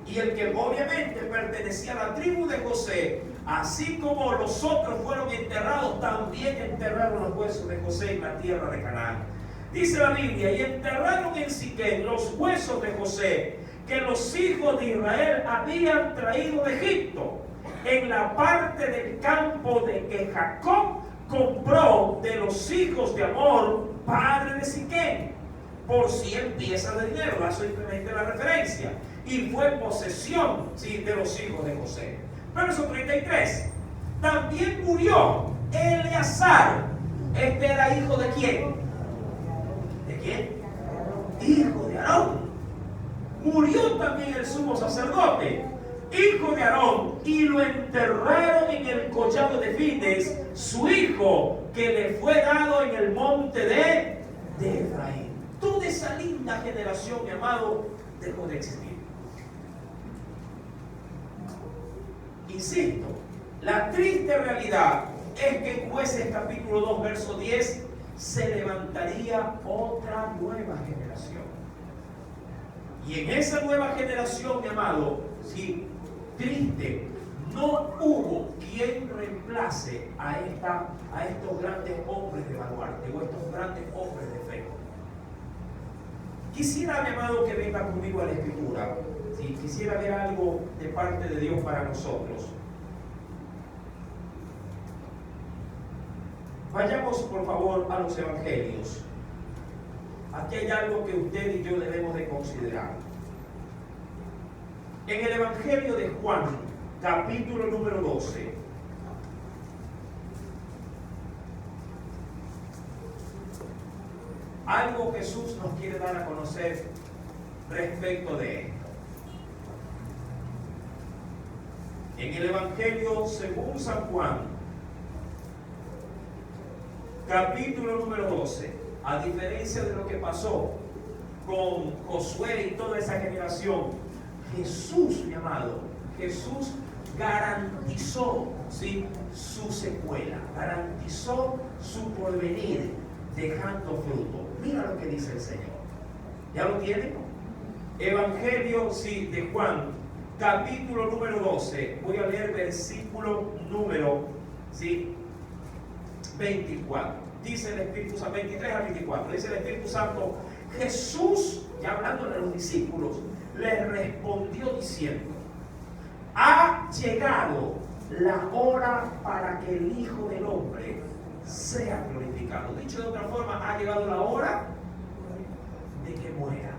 Y el que obviamente pertenecía a la tribu de José, así como los otros fueron enterrados, también enterraron los huesos de José en la tierra de Canaán. Dice la Biblia, y enterraron en Siquem los huesos de José, que los hijos de Israel habían traído de Egipto, en la parte del campo de que Jacob compró de los hijos de Amor, padre de Siquem, por 100 piezas de dinero. Da simplemente la referencia. Y fue posesión de los hijos de José. Verso 33. También murió Eleazar. Este era hijo de quién? ¿De quién? Hijo de Aarón. Murió también el sumo sacerdote, hijo de Aarón, y lo enterraron en el collado de Fides, su hijo, que le fue dado en el monte de Efraín. Toda esa linda generación, mi amado, dejó de existir. Insisto, la triste realidad es que en Jueces capítulo 2, verso 10, se levantaría otra nueva generación. Y en esa nueva generación, mi amado, triste, no hubo quien reemplace a estos grandes hombres de baluarte o estos grandes hombres de fe. Quisiera, mi amado, que venga conmigo a la Escritura. Quisiera ver algo de parte de Dios para nosotros. Vayamos, por favor, a los evangelios. Aquí hay algo que usted y yo debemos de considerar. En el evangelio de Juan, capítulo número 12, algo Jesús nos quiere dar a conocer respecto de esto. En el evangelio según San Juan, capítulo número 12, a diferencia de lo que pasó con Josué y toda esa generación, Jesús, mi amado, Jesús garantizó su secuela, garantizó su porvenir, dejando fruto. Mira lo que dice el Señor. ¿Ya lo tienen? Evangelio de Juan, capítulo número 12. Voy a leer versículo número 24. Dice el Espíritu Santo, 23 a 24. Dice el Espíritu Santo, Jesús, ya hablando de los discípulos, les respondió diciendo: ha llegado la hora para que el Hijo del Hombre sea glorificado. Dicho de otra forma, ha llegado la hora de que muera.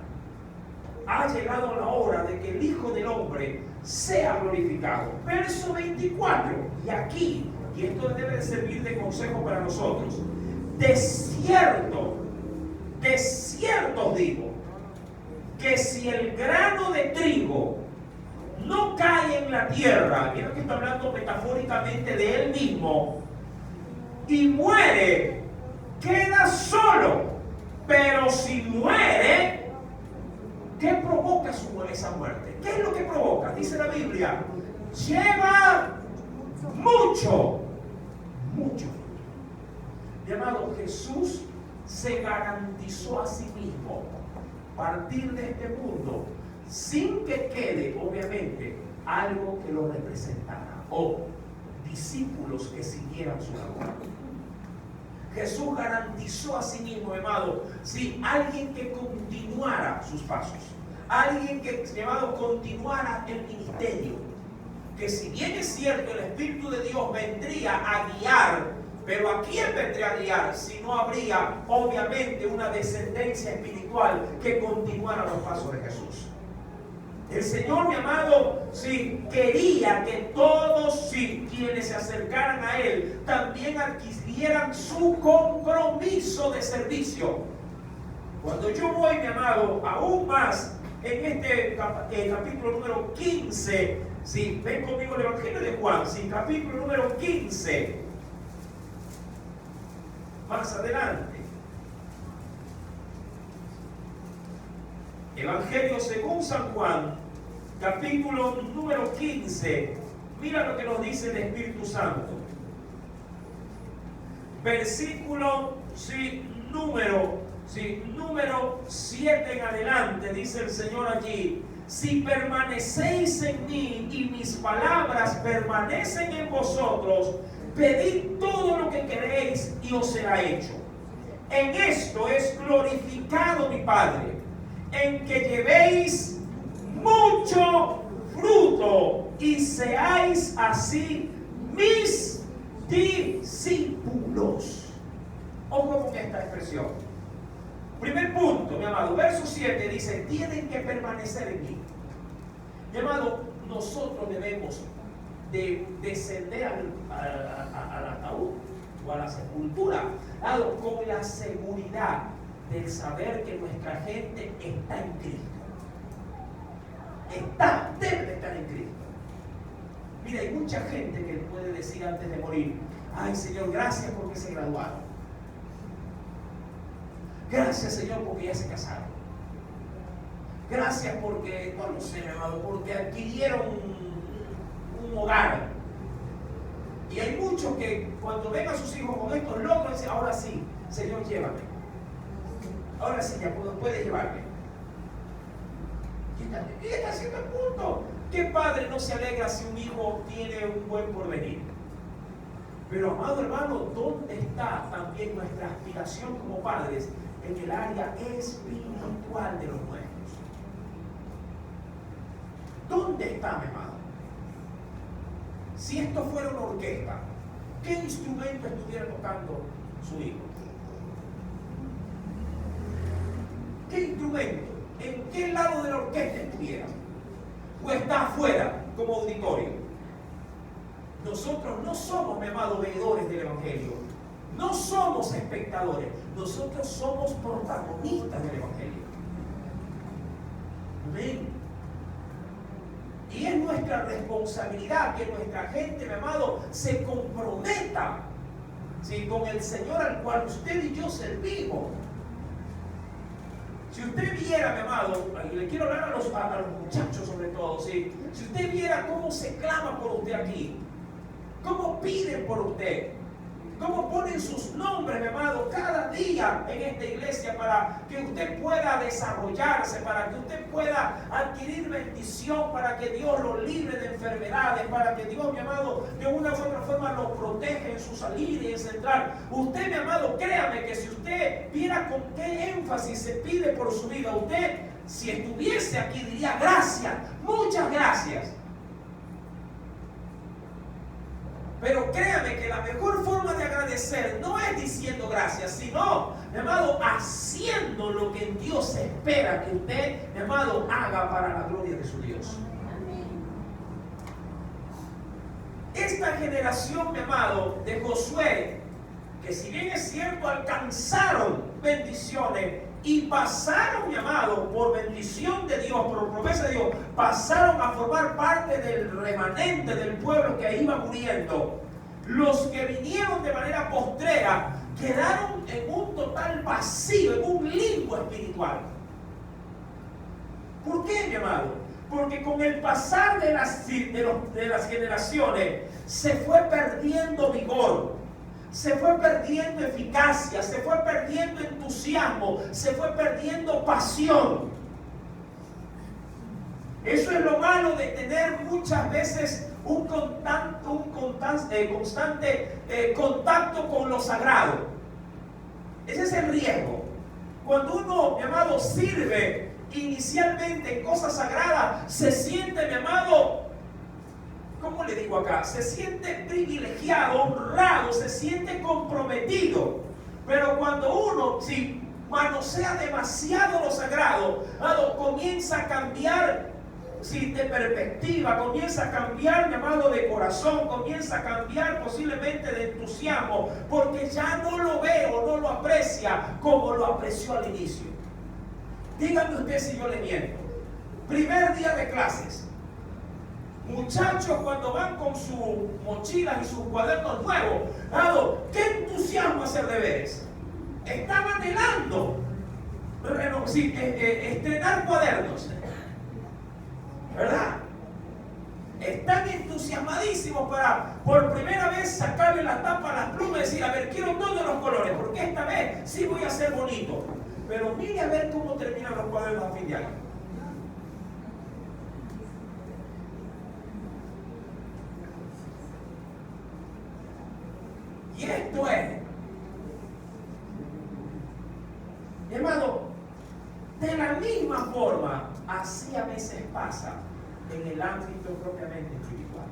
Ha llegado la hora de que el Hijo del Hombre sea glorificado. Verso 24. Y aquí, y esto debe de servir de consejo para nosotros: de cierto os digo, que si el grano de trigo no cae en la tierra, mira que está hablando metafóricamente de él mismo, y muere, queda solo. Pero si muere, ¿qué provoca esa muerte? ¿Qué es lo que provoca? Dice la Biblia, lleva mucho. Mi amado, Jesús se garantizó a sí mismo partir de este mundo sin que quede, obviamente, algo que lo representara o discípulos que siguieran su labor. Jesús garantizó a sí mismo, amado, si alguien que continuara sus pasos, alguien que, amado, continuara el ministerio, que si bien es cierto el Espíritu de Dios vendría a guiar, pero ¿a quién vendría a guiar si no habría obviamente una descendencia espiritual que continuara los pasos de Jesús? El Señor, mi amado, sí, quería que todos quienes se acercaran a Él también adquirieran su compromiso de servicio. Cuando yo voy, mi amado, aún más en este capítulo número 15, sí, ven conmigo el Evangelio de Juan, sí, capítulo número 15, más adelante. Evangelio según San Juan, capítulo número 15. Mira lo que nos dice el Espíritu Santo. Versículo número 7 en adelante, dice el Señor allí: si permanecéis en mí y mis palabras permanecen en vosotros, pedid todo lo que queréis y os será hecho. En esto es glorificado mi Padre, en que llevéis mucho fruto y seáis así mis discípulos. Ojo con esta expresión. Primer punto, mi amado, verso 7 dice: tienen que permanecer en mí. Mi amado, nosotros debemos de descender al ataúd o a la sepultura, con la seguridad del saber que nuestra gente está en Cristo. Debe de estar en Cristo. Mira, hay mucha gente que puede decir antes de morir: ay, Señor, gracias porque se graduaron. Gracias, Señor, porque ya se casaron. Gracias porque, no lo sé, mi amado, porque adquirieron un hogar. Y hay muchos que cuando ven a sus hijos con estos logros dicen: ahora sí, Señor, llévame. Ahora sí, ya puede llevarme. Y está haciendo el punto. ¿Qué padre no se alegra si un hijo tiene un buen porvenir? Pero, amado hermano, ¿dónde está también nuestra aspiración como padres en el área espiritual de los nuestros? ¿Dónde está, mi amado? Si esto fuera una orquesta, ¿qué instrumento estuviera tocando su hijo? ¿Qué instrumento? ¿En qué lado de la orquesta estuviera? ¿O está afuera como auditorio? Nosotros no somos, mi amado, veedores del Evangelio. No somos espectadores. Nosotros somos protagonistas del Evangelio. Amén. Y es nuestra responsabilidad que nuestra gente, mi amado, se comprometa, ¿sí?, con el Señor al cual usted y yo servimos. Si usted viera, mi amado, y le quiero hablar a los muchachos sobre todo, ¿sí?, si usted viera cómo se clama por usted aquí, cómo piden por usted, cómo ponen sus nombres, mi amado, cada día en esta iglesia para que usted pueda desarrollarse, para que usted pueda adquirir bendición, para que Dios lo libre de enfermedades, para que Dios, mi amado, de una u otra forma lo protege en su salida y en su entrar. Usted, mi amado, créame que si usted viera con qué énfasis se pide por su vida, usted, si estuviese aquí, diría: gracias, muchas gracias. Pero créame que la mejor forma de agradecer no es diciendo gracias, sino, mi amado, haciendo lo que en Dios espera que usted, mi amado, haga para la gloria de su Dios. Esta generación, mi amado, de Josué, que si bien es cierto alcanzaron bendiciones y pasaron, mi amado, por bendición de Dios, por promesa de Dios, pasaron a formar parte del remanente del pueblo que iba muriendo. Los que vinieron de manera postrera quedaron en un total vacío, en un limbo espiritual. ¿Por qué, mi amado? Porque con el pasar de las generaciones se fue perdiendo vigor, se fue perdiendo eficacia, se fue perdiendo entusiasmo, se fue perdiendo pasión. Eso es lo malo de tener muchas veces un constante contacto con lo sagrado. Ese es el riesgo. Cuando uno, mi amado, sirve inicialmente en cosas sagradas, se siente, mi amado, ¿cómo le digo acá? Se siente privilegiado, honrado, se siente comprometido. Pero cuando uno, si manosea demasiado lo sagrado, comienza a cambiar de perspectiva, comienza a cambiar, mi amado, de corazón, comienza a cambiar posiblemente de entusiasmo, porque ya no lo ve o no lo aprecia como lo apreció al inicio. Dígame usted si yo le miento. Primer día de clases. Muchachos, cuando van con sus mochilas y sus cuadernos nuevos, qué entusiasmo hacer deberes. Están anhelando estrenar cuadernos, ¿verdad? Están entusiasmadísimos para por primera vez sacarle la tapa a las plumas y decir, a ver, quiero todos los colores, porque esta vez sí voy a ser bonito. Pero mire a ver cómo terminan los cuadernos a fin de año. Y esto es, hermano, de la misma forma, así a veces pasa en el ámbito propiamente espiritual.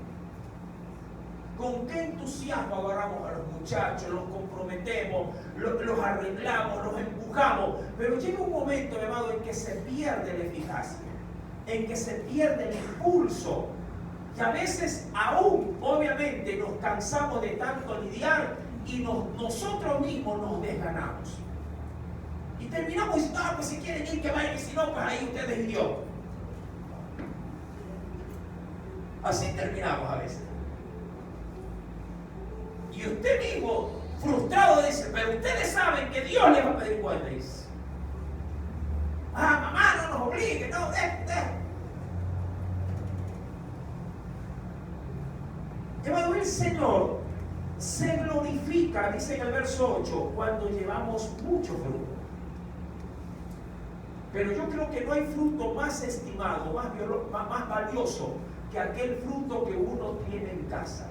¿Con qué entusiasmo agarramos a los muchachos, los comprometemos, los arreglamos, los empujamos? Pero llega un momento, hermano, en que se pierde la eficacia, en que se pierde el impulso. Y a veces aún, obviamente, nos cansamos de tanto lidiar y nosotros mismos nos desganamos. Y terminamos diciendo, pues si quieren ir, que vayan, y si no, pues ahí ustedes y yo. Así terminamos a veces. Y usted mismo, frustrado, dice, pero ustedes saben que Dios les va a pedir cuenta. Dice, mamá, no nos obligue, no, Hermano, el Señor se glorifica, dice en el verso 8, cuando llevamos mucho fruto. Pero yo creo que no hay fruto más estimado, más valioso que aquel fruto que uno tiene en casa.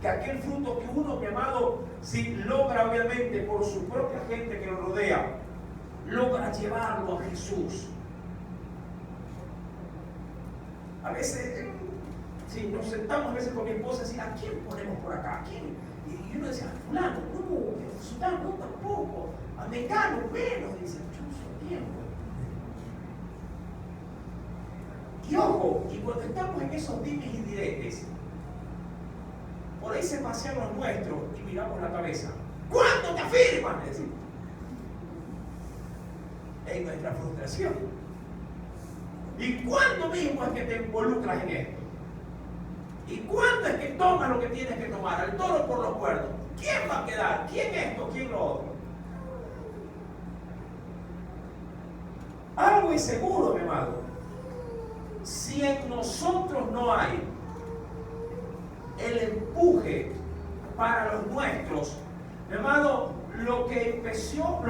Que aquel fruto que uno, mi amado, si logra obviamente por su propia gente que lo rodea, logra llevarlo a Jesús. A veces, si nos sentamos a veces con mi esposa y decimos, ¿a quién ponemos por acá? ¿A quién? Y uno decía, fulano, no, fulano, no, tampoco. A Mengano, menos, dice, chuzo, tiempo. Y ojo, y cuando estamos en esos dimes y diretes, por ahí se pasean los nuestros y miramos la cabeza. ¿Cuándo te afirman? Decimos. Es nuestra frustración. ¿Y cuándo mismo es que te involucras en esto? ¿Y cuándo es que tomas lo que tienes que tomar? Al toro por los cuernos. ¿Quién va a quedar? ¿Quién esto? ¿Quién lo otro? Algo es seguro, mi amado. Si en nosotros no hay el empuje para los nuestros, mi amado, lo que empezó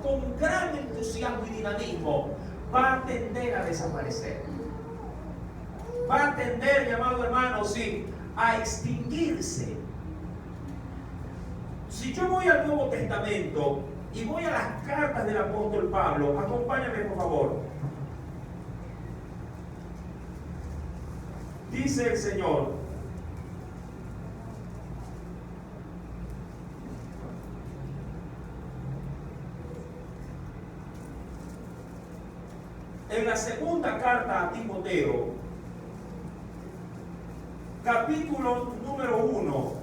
con gran entusiasmo y dinamismo, va a tender a desaparecer. Va a tender, mi amado hermano, sí, a extinguirse. Si yo voy al Nuevo Testamento y voy a las cartas del apóstol Pablo, acompáñame por favor. Dice el Señor, en la segunda carta a Timoteo, capítulo número 1,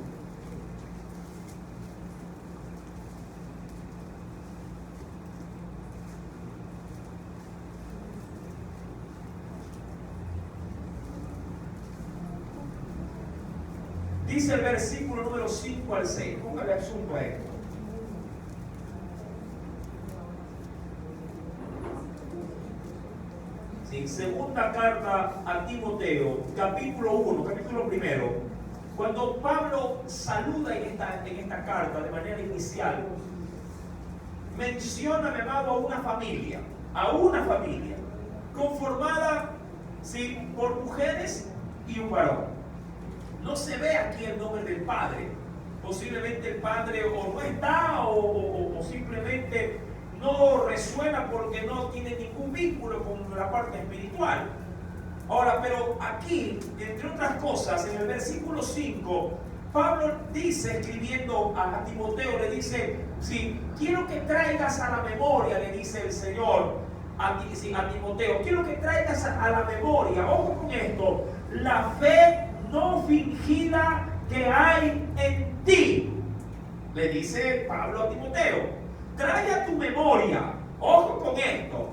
dice el versículo número 5 al 6. Póngale asunto a esto. Sí, segunda carta a Timoteo, capítulo 1, capítulo primero, Cuando Pablo saluda en esta carta de manera inicial, menciona, mi amado, a una familia, conformada, ¿sí?, por mujeres y un varón. No se ve aquí el nombre del padre. Posiblemente el padre o no está o simplemente no resuena porque no tiene ningún vínculo con la parte espiritual. Ahora, pero aquí, entre otras cosas, en el versículo 5, Pablo dice, escribiendo a Timoteo, le dice, sí, quiero que traigas a la memoria, le dice el Señor a Timoteo, quiero que traigas a la memoria, ojo con esto, la fe no fingida que hay en ti. Le dice Pablo a Timoteo, trae a tu memoria, ojo con esto,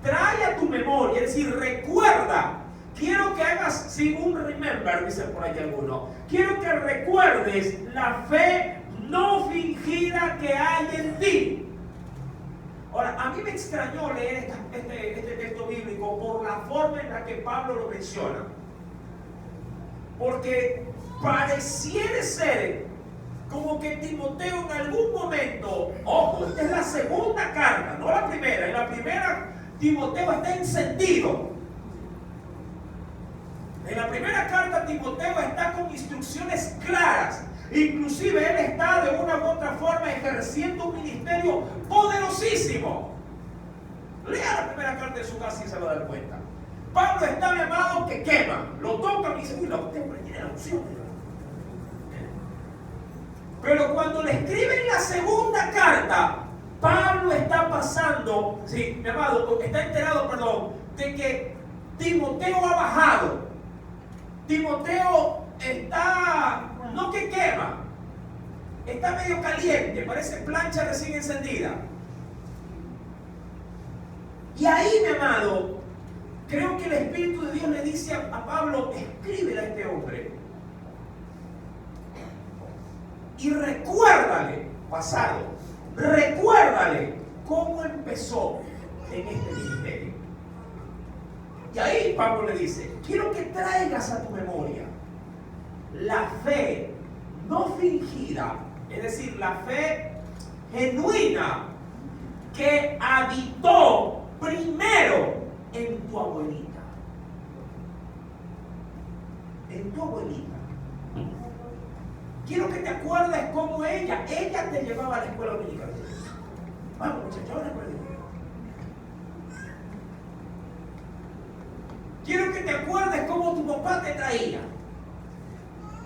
trae a tu memoria, es decir, recuerda. Quiero que hagas, sí, un remember, dice por ahí alguno. Quiero que recuerdes la fe no fingida que hay en ti. Ahora, a mí me extrañó leer este texto bíblico por la forma en la que Pablo lo menciona. Porque pareciera ser como que Timoteo en algún momento, ojo, esta es la segunda carta, no la primera. En la primera, Timoteo está encendido. En la primera carta, Timoteo está con instrucciones claras. Inclusive él está de una u otra forma ejerciendo un ministerio poderosísimo. Lea la primera carta de su casa y se va a dar cuenta. Pablo está, mi amado, que quema. Lo toca y dice, uy, usted tiene la unción. Pero cuando le escriben la segunda carta, Pablo está pasando, sí, mi amado, está enterado, perdón, de que Timoteo ha bajado. Timoteo está, no que quema, está medio caliente, parece plancha recién encendida. Y ahí, mi amado, creo que el Espíritu de Dios le dice a Pablo, escríbele a este hombre. Y recuérdale, pasado, recuérdale cómo empezó en este ministerio. Y ahí Pablo le dice, quiero que traigas a tu memoria la fe no fingida, es decir, la fe genuina que habitó primero en tu abuelita. En tu abuelita. Quiero que te acuerdes cómo ella te llevaba a la escuela dominical. Vamos, muchachos, a la escuela dominical. Quiero que te acuerdes cómo tu papá te traía.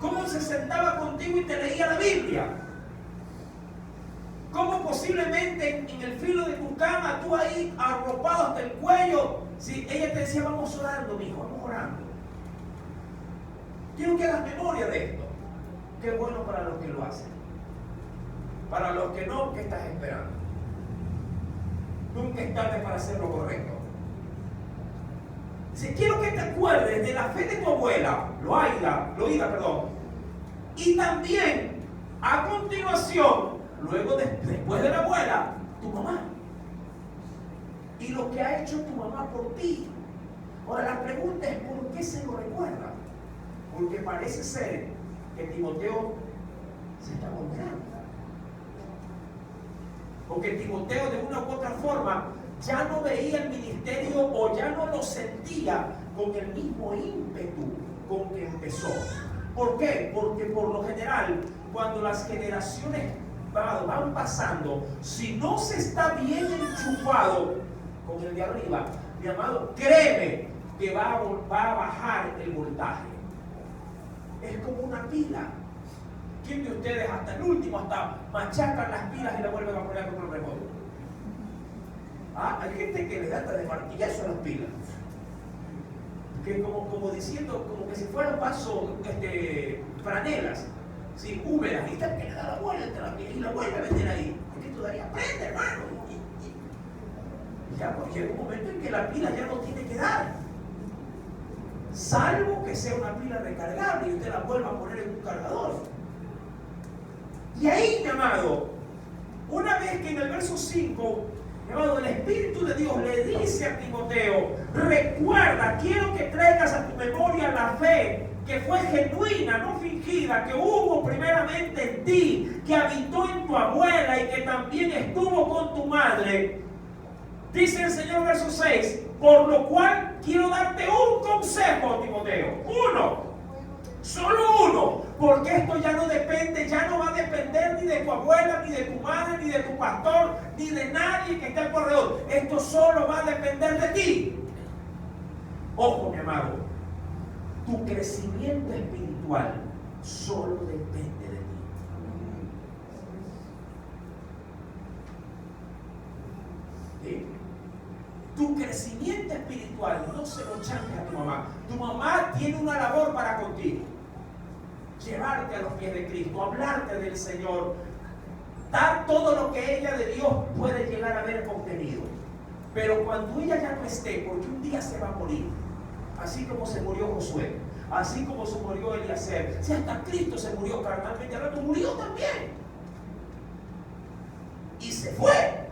Cómo se sentaba contigo y te leía la Biblia. Cómo posiblemente en el filo de tu cama, tú ahí arropado hasta el cuello, si ella te decía, vamos orando, mijo, vamos orando. Quiero que hagas memoria de esto. Qué bueno para los que lo hacen. Para los que no, ¿qué estás esperando? Nunca es tarde para hacer lo correcto. Si quiero que te acuerdes de la fe de tu abuela, Loida, y también a continuación, después de la abuela, tu mamá, y lo que ha hecho tu mamá por ti. Ahora la pregunta es, ¿por qué se lo recuerda? Porque parece ser que Timoteo se está volteando. Porque Timoteo de una u otra forma ya no veía el ministerio o ya no lo sentía con el mismo ímpetu con que empezó. ¿Por qué? Porque por lo general, cuando las generaciones van pasando, si no se está bien enchufado con el de arriba, mi amado, créeme que va a bajar el voltaje. Es como una pila. ¿Quién de ustedes hasta el último, hasta machacan las pilas y la vuelven a poner con el remoto? Hay gente que le da hasta de martillazo a las pilas. Que como diciendo, como que si fueran vasos, franelas, ¿sí?, húmedas, y tal, que le da la vuelta a la pila y la vuelve a meter ahí. Porque todavía prende, hermano. Ya, porque llega un momento en que la pila ya no tiene que dar. Salvo que sea una pila recargable y usted la vuelva a poner en un cargador. Y ahí, mi amado, una vez que en el verso 5, mi amado, el Espíritu de Dios le dice a Timoteo, recuerda, quiero que traigas a tu memoria la fe que fue genuina, no fingida, que hubo primeramente en ti, que habitó en tu abuela y que también estuvo con tu madre. Dice el Señor, verso 6, por lo cual quiero darte un consejo, Timoteo. Uno, solo uno, porque esto ya no depende, ya no va a depender ni de tu abuela, ni de tu madre, ni de tu pastor, ni de nadie que esté alrededor. Esto solo va a depender de ti. Ojo, mi amado, tu crecimiento espiritual solo depende de ti. ¿Sí? Tu crecimiento espiritual no se lo chanca a tu mamá. Tu mamá tiene una labor para contigo. Llevarte a los pies de Cristo, hablarte del Señor, dar todo lo que ella de Dios puede llegar a haber obtenido. Pero cuando ella ya no esté, porque un día se va a morir, así como se murió Josué, así como se murió Eliezer, si hasta Cristo se murió carnalmente, ahora tú murió también. Y se fue.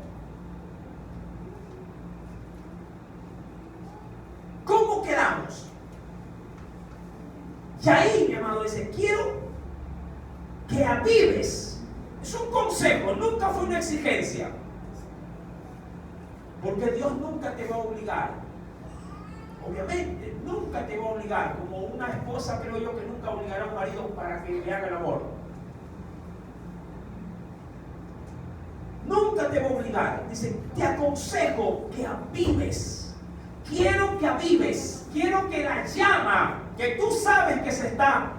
¿Cómo quedamos? Y ahí, mi amado, dice, quiero que avives. Es un consejo, nunca fue una exigencia. Porque Dios nunca te va a obligar. Obviamente, nunca te va a obligar. Como una esposa, creo yo, que nunca obligará a un marido para que le haga el amor. Nunca te va a obligar. Dice, te aconsejo que avives. Quiero que avives. Quiero que la llama, que tú sabes que se está.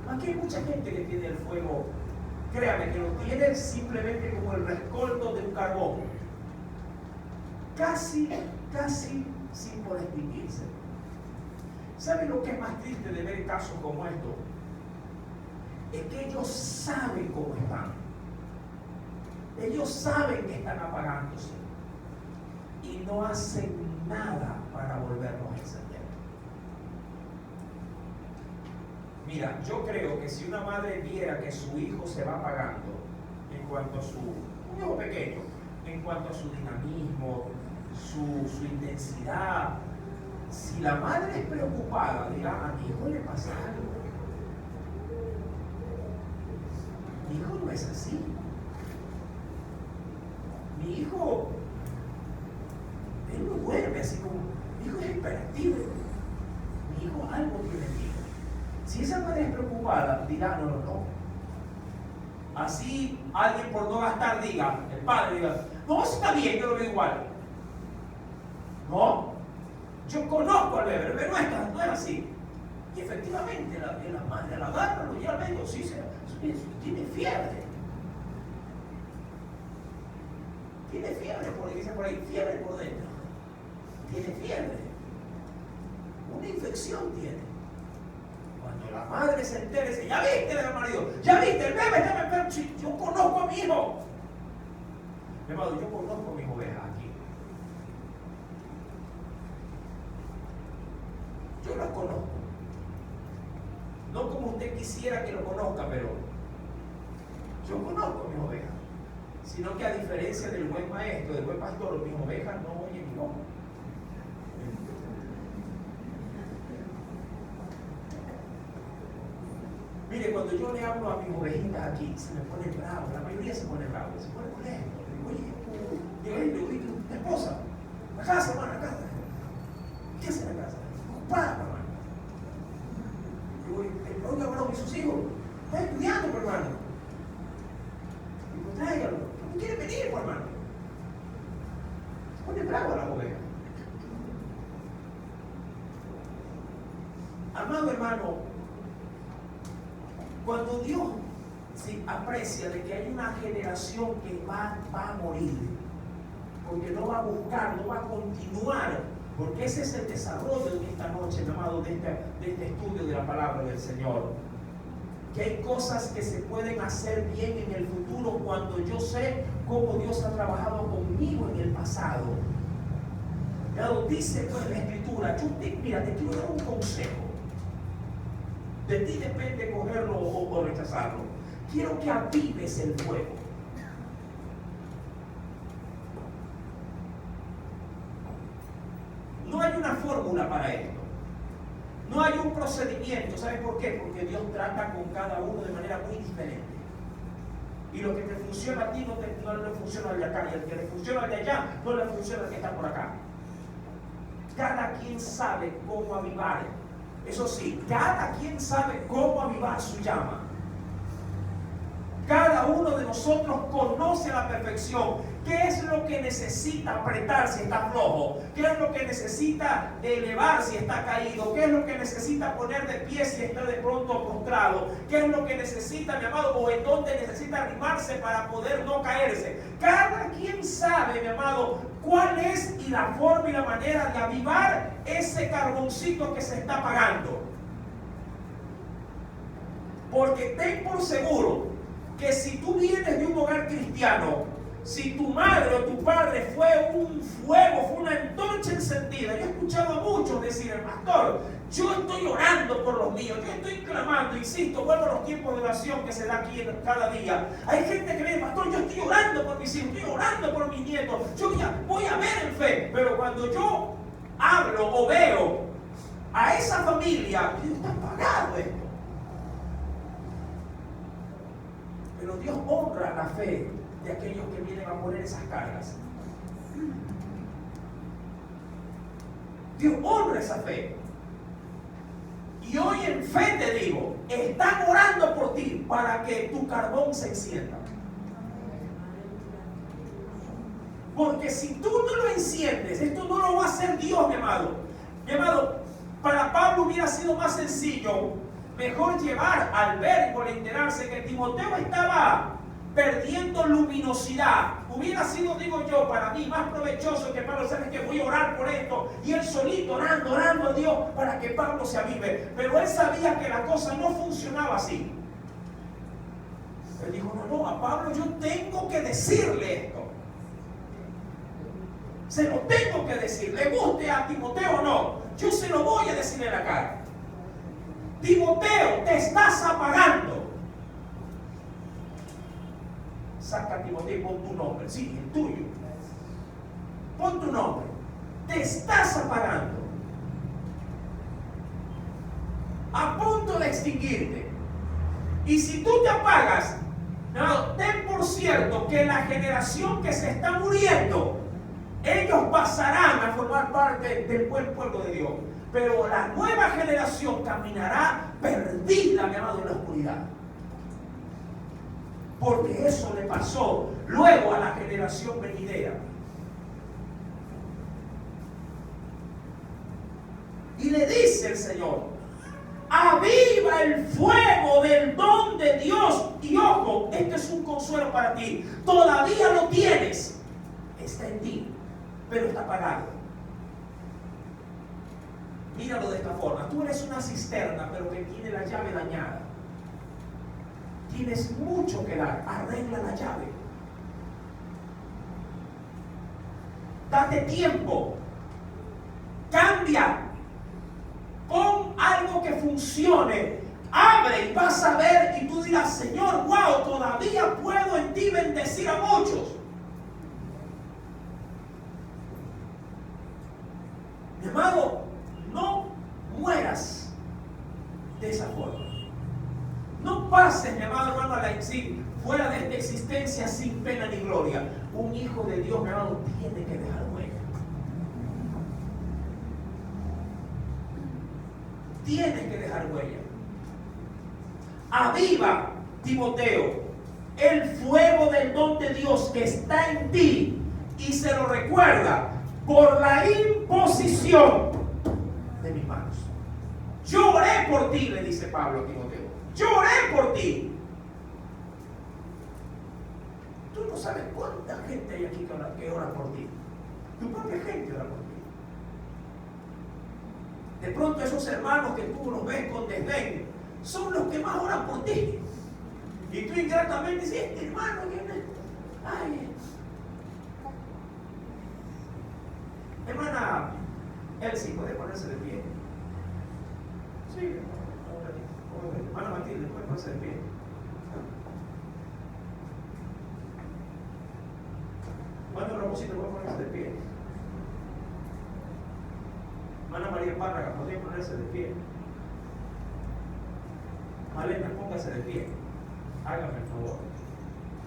Aquí hay mucha gente que tiene el fuego. Créame que lo tiene simplemente como el rescoldo de un carbón. Casi sin poder extinguirse. ¿Saben lo que es más triste de ver casos como estos? Es que ellos saben cómo están. Ellos saben que están apagándose. Y no hacen nada para volverlos a encender. Mira, yo creo que si una madre viera que su hijo se va apagando en cuanto a un hijo pequeño, en cuanto a su dinamismo, su intensidad, si la madre es preocupada, dirá, a mi hijo le pasa algo. Mi hijo no es así. Mi hijo, él no duerme así como, mi hijo es hiperactivo. Mi hijo algo tiene en mí. Si esa madre es preocupada, dirá, no. Así alguien por no gastar diga, el padre diga, no, eso está bien, yo lo veo igual. No, yo conozco al bebé, el bebé no es así. Y efectivamente la madre la agarra, lo lleva al médico, sí, tiene fiebre. Tiene fiebre, porque dice por ahí, fiebre por dentro. Tiene fiebre. Una infección tiene. Cuando la madre se entera, dice, ya viste el marido, ya viste, el bebé está enfermo. Sí, yo conozco a mi hijo. Mi amado, yo conozco a mis ovejas aquí. Yo las conozco. No como usted quisiera que lo conozca, pero yo conozco a mis ovejas. Sino que a diferencia del buen maestro, del buen pastor, mis ovejas no oyen mi voz. Mire, cuando yo le hablo a mis ovejitas aquí, se me pone bravo, la mayoría se pone bravo, se pone molesto. Le digo, oye, tu esposa, la casa, hermano, la casa. ¿Qué hace en la casa? Ocupada, hermano. Digo, oiga, hermano, ¿y sus hijos? Está estudiando, hermano. Digo, tráigalo. No quiere venir, hermano. Se pone bravo a la oveja. Amado hermano, cuando Dios aprecia de que hay una generación que va a morir, porque no va a buscar, no va a continuar, porque ese es el desarrollo de esta noche, mi amado, de este estudio de la palabra del Señor. Que hay cosas que se pueden hacer bien en el futuro cuando yo sé cómo Dios ha trabajado conmigo en el pasado. Dice pues la Escritura, mira, te quiero dar un consejo. De ti depende cogerlo o rechazarlo. Quiero que avives el fuego. No hay una fórmula para esto. No hay un procedimientos. ¿Sabes por qué? Porque Dios trata con cada uno de manera muy diferente. Y lo que te funciona a ti no le funciona al de acá. Y el que le funciona al de allá no le funciona al que está por acá. Cada quien sabe cómo avivar. Eso sí, cada quien sabe cómo avivar su llama. Cada uno de nosotros conoce a la perfección qué es lo que necesita apretar si está flojo, qué es lo que necesita elevar si está caído, qué es lo que necesita poner de pie si está de pronto postrado, qué es lo que necesita, mi amado, o en dónde necesita arrimarse para poder no caerse. Cada quien sabe, mi amado, cuál es y la forma y la manera de avivar ese carboncito que se está apagando. Porque ten por seguro que si tú vienes de un hogar cristiano, si tu madre o tu padre fue un fuego, fue una antorcha encendida. Yo he escuchado a muchos decir, pastor, yo estoy orando por los míos, yo estoy clamando, insisto, vuelvo a los tiempos de oración que se da aquí cada día. Hay gente que me dice, pastor, yo estoy orando por mis hijos, estoy orando por mis nietos, yo ya voy a ver en fe. Pero cuando yo hablo o veo a esa familia, está apagado esto. Pero Dios honra la fe de aquellos que vienen a poner esas cargas. Dios honra esa fe. Y hoy en fe te digo, están orando por ti para que tu carbón se encienda. Porque si tú no lo enciendes, esto no lo va a hacer Dios, mi amado. Mi amado, para Pablo hubiera sido más sencillo, mejor llevar al verbo, al enterarse que Timoteo estaba perdiendo luminosidad. Hubiera sido, digo yo, para mí más provechoso que Pablo, sabes que voy a orar por esto, y él solito orando a Dios para que Pablo se avive. Pero él sabía que la cosa no funcionaba así. Él dijo, no, a Pablo yo tengo que decirle esto. Se lo tengo que decir, le guste a Timoteo o no, yo se lo voy a decir en la cara. Timoteo, te estás apagando. Saca a Timoteo y pon tu nombre, sí, el tuyo. Pon tu nombre. Te estás apagando. A punto de extinguirte. Y si tú te apagas, no, ten por cierto que la generación que se está muriendo, ellos pasarán a formar parte del buen pueblo de Dios. Pero la nueva generación caminará perdida, mi amado, en la oscuridad. Porque eso le pasó luego a la generación venidera. Y le dice el Señor, aviva el fuego del don de Dios. Y ojo, este es un consuelo para ti. Todavía lo tienes. Está en ti, pero está apagado. Míralo de esta forma. Tú eres una cisterna, pero que tiene la llave dañada. Tienes mucho que dar. Arregla la llave. Date tiempo. Cambia. Pon algo que funcione. Abre y vas a ver y tú dirás, Señor, wow, todavía puedo en ti bendecir a muchos. Mi amado, no mueras de esa forma. No pases, mi amado hermano, fuera de esta existencia sin pena ni gloria. Un hijo de Dios, mi amado, tiene que dejar huella. Tienes que dejar huella. Aviva, Timoteo, el fuego del don de Dios que está en ti y se lo recuerda por la imposición de mis manos. Yo oré por ti, le dice Pablo a Timoteo. Yo oré por ti. Tú no sabes cuánta gente hay aquí que ora por ti. Tu propia gente ora por ti. De pronto esos hermanos que tú los ves con desdén son los que más oran por ti. Y tú ingratamente dices, este hermano viene. Ay. Hermana Elsie, ¿puede ponerse de pie? Sí. Hermana Matilde, ¿puede ponerse de pie? Hermano Ramosito, ¿puede ponerse de pie? Hermana María Párraga, ¿podría ponerse de pie? Malena, póngase de pie. Hágame el favor.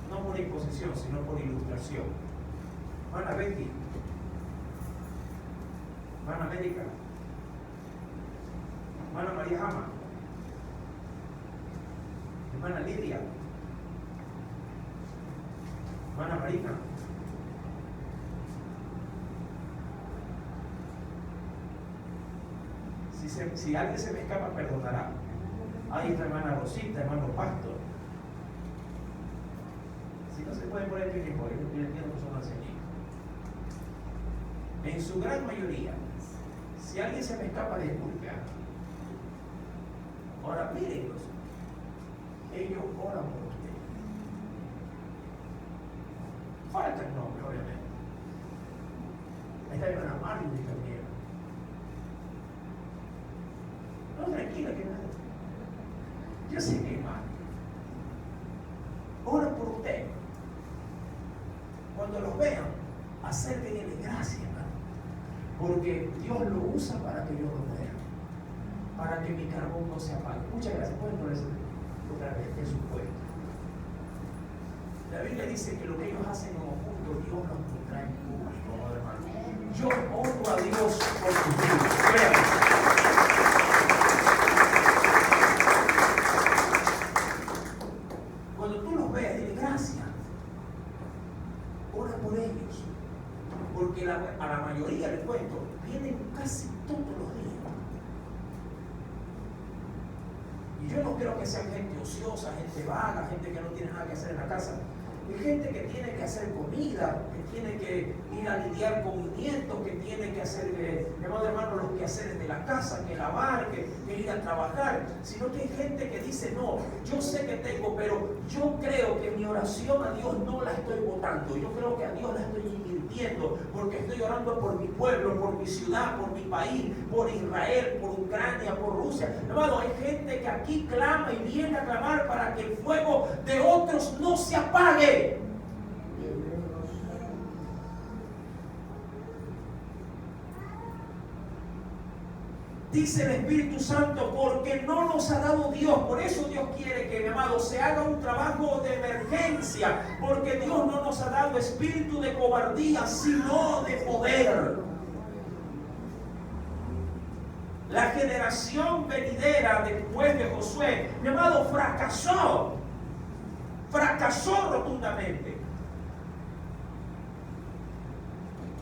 No por imposición, sino por ilustración. Hermana Betty. Hermana América. Hermana María Jama. Hermana Lidia. Hermana Marina. Si alguien se me escapa, perdonará. Ahí está hermana Rosita, hermano Pastor. Si no se puede poner el equipo, yo entiendo que son ancianitos. En su gran mayoría, si alguien se me escapa, disculpe. Ahora mírenlos. Ellos oran por usted. Falta el nombre, obviamente. Ahí está hermana Marley también. No, tranquila, que nada. Yo sé que hermano. Oran por usted. Cuando los vean, acérquenle gracias, hermano. Porque Dios lo usa para que yo lo vea. Para que mi carbón no se apague. Muchas gracias. Pueden ponerse otra vez en su puesto. La Biblia dice que lo que ellos hacen en oculto, Dios los pondrá en público, hermano. Yo honro a Dios por sus vidas. Créanme. Cuando tú los veas, dile gracias. Ora por ellos. Porque a la mayoría, les cuento, vienen casi todos los días. Y yo no creo que sean gente ociosa, gente vaga, gente que no tiene nada que hacer en la casa. Hay gente que tiene que hacer comida, que tiene que ir a lidiar con nietos, que tiene que hacer, hermano, los quehaceres de la casa, que lavar, que ir a trabajar. Sino que hay gente que dice, no, yo sé que tengo, pero yo creo que mi oración a Dios no la estoy botando. Yo creo que a Dios la estoy invirtiendo, porque estoy orando por mi pueblo, por mi ciudad, por mi país, por Israel, por Ucrania, por Rusia. Hermano, hay gente que aquí clama y viene a clamar para que el fuego de otros no se apague. Dice el Espíritu Santo, porque no nos ha dado Dios. Por eso Dios quiere que, mi amado, se haga un trabajo de emergencia, porque Dios no nos ha dado espíritu de cobardía, sino de poder. La generación venidera después de Josué, mi amado, fracasó rotundamente.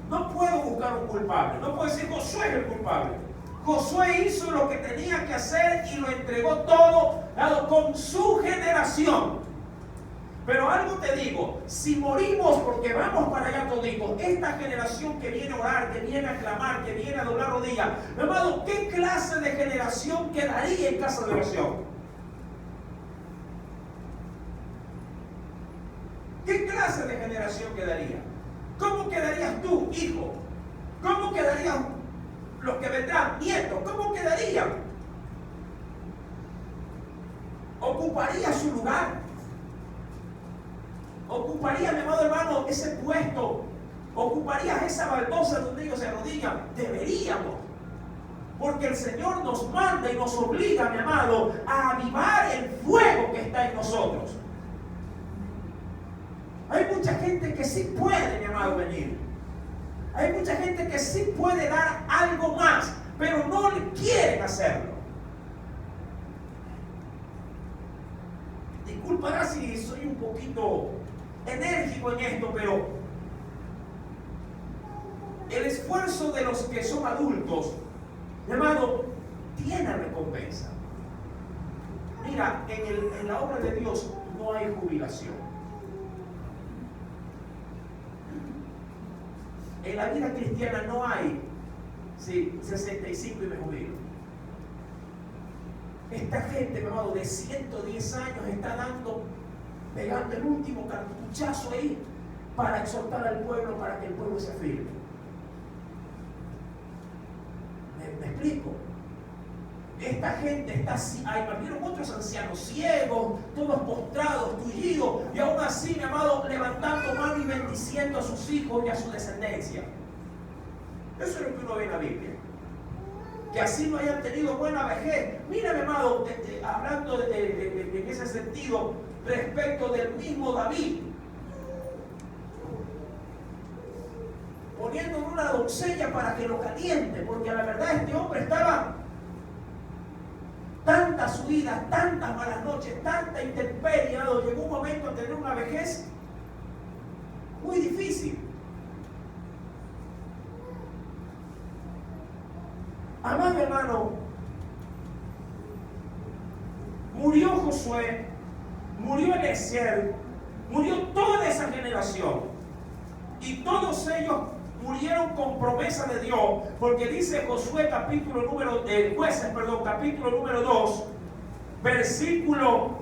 No puedo buscar un culpable, no puedo decir Josué es el culpable. Josué hizo lo que tenía que hacer y lo entregó todo con su generación. Pero algo te digo, si morimos porque vamos para allá toditos, esta generación que viene a orar, que viene a clamar, que viene a doblar rodillas, mi amado, ¿qué clase de generación quedaría en casa de oración? ¿Qué clase de generación quedaría? ¿Cómo quedarías tú, hijo? ¿Cómo quedarían los que vendrán, nietos? ¿Cómo quedarían? ¿Ocuparía su lugar? ¿Ocuparía, mi amado hermano, ese puesto? ¿Ocuparías esa baldosa donde ellos se arrodillan? Deberíamos. Porque el Señor nos manda y nos obliga, mi amado, a avivar el fuego que está en nosotros. Hay mucha gente que sí puede, mi amado, venir. Hay mucha gente que sí puede dar algo más, pero no quieren hacerlo. Disculpará si soy un poquito enérgico en esto, pero el esfuerzo de los que son adultos, mi amado, tiene recompensa. Mira, en la obra de Dios no hay jubilación. En la vida cristiana no hay 65 y me jubilo. Esta gente, mi amado, de 110 años está pegando el último cartuchazo ahí para exhortar al pueblo, para que el pueblo se firme. ¿Me explico? Esta gente está así. Vieron otros ancianos ciegos, todos postrados, tullidos, y aún así, mi amado, levantando mano y bendiciendo a sus hijos y a su descendencia. Eso es lo que uno ve en la Biblia. que así no hayan tenido buena vejez. Mira, mi amado, hablando en ese sentido, respecto del mismo David, poniéndole una doncella para que lo caliente, porque a la verdad este hombre estaba tantas huidas, tantas malas noches, tanta intemperie, llegó un momento a tener una vejez muy difícil. Amado hermano, murió Josué, murió Eliezer, murió toda esa generación, y todos ellos murieron con promesa de Dios, porque dice Josué capítulo número 2, versículo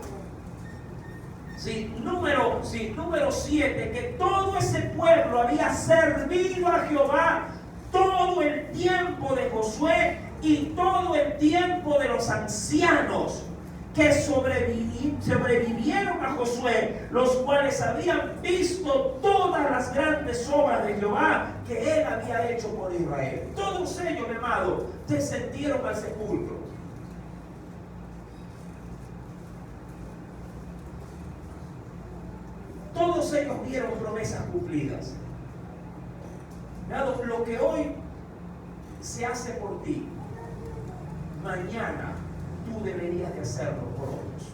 número 7, que todo ese pueblo había servido a Jehová todo el tiempo de Josué y todo el tiempo de los ancianos que sobrevivieron a Josué, los cuales habían visto todas las grandes obras de Jehová que él había hecho por Israel. Todos ellos, mi amado, descendieron al sepulcro. Todos ellos vieron promesas cumplidas. Amado, lo que hoy se hace por ti, mañana tú deberías de hacerlo por otros.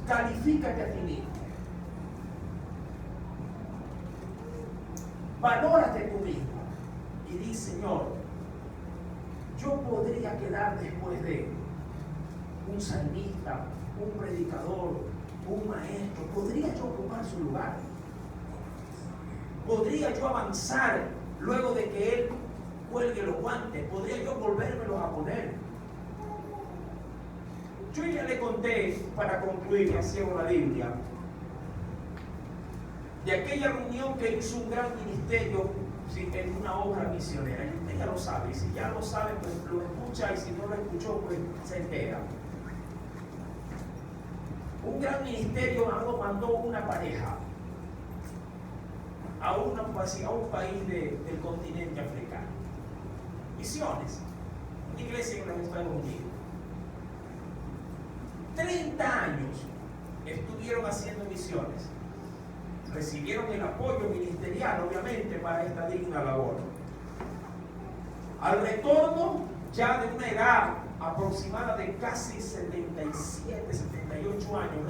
Califícate a ti mismo. Valórate tú mismo. Y di, Señor, yo podría quedar después de un salmista, un predicador, un maestro. ¿Podría yo ocupar su lugar? ¿Podría yo avanzar luego de que él cuelgue los guantes? ¿Podría yo volvérmelos a poner? Yo ya le conté, para concluir, y así hago la Biblia, de aquella reunión que hizo un gran ministerio en una obra misionera. Y usted ya lo sabe, y si ya lo sabe, pues lo escucha, y si no lo escuchó, pues se entera. Un gran ministerio mandó una pareja a un país del continente africano. Misiones, una iglesia en los Estados Unidos. 30 años estuvieron haciendo misiones. Recibieron el apoyo ministerial, obviamente, para esta digna labor. Al retorno, ya de una edad aproximada de casi 77, 78 años,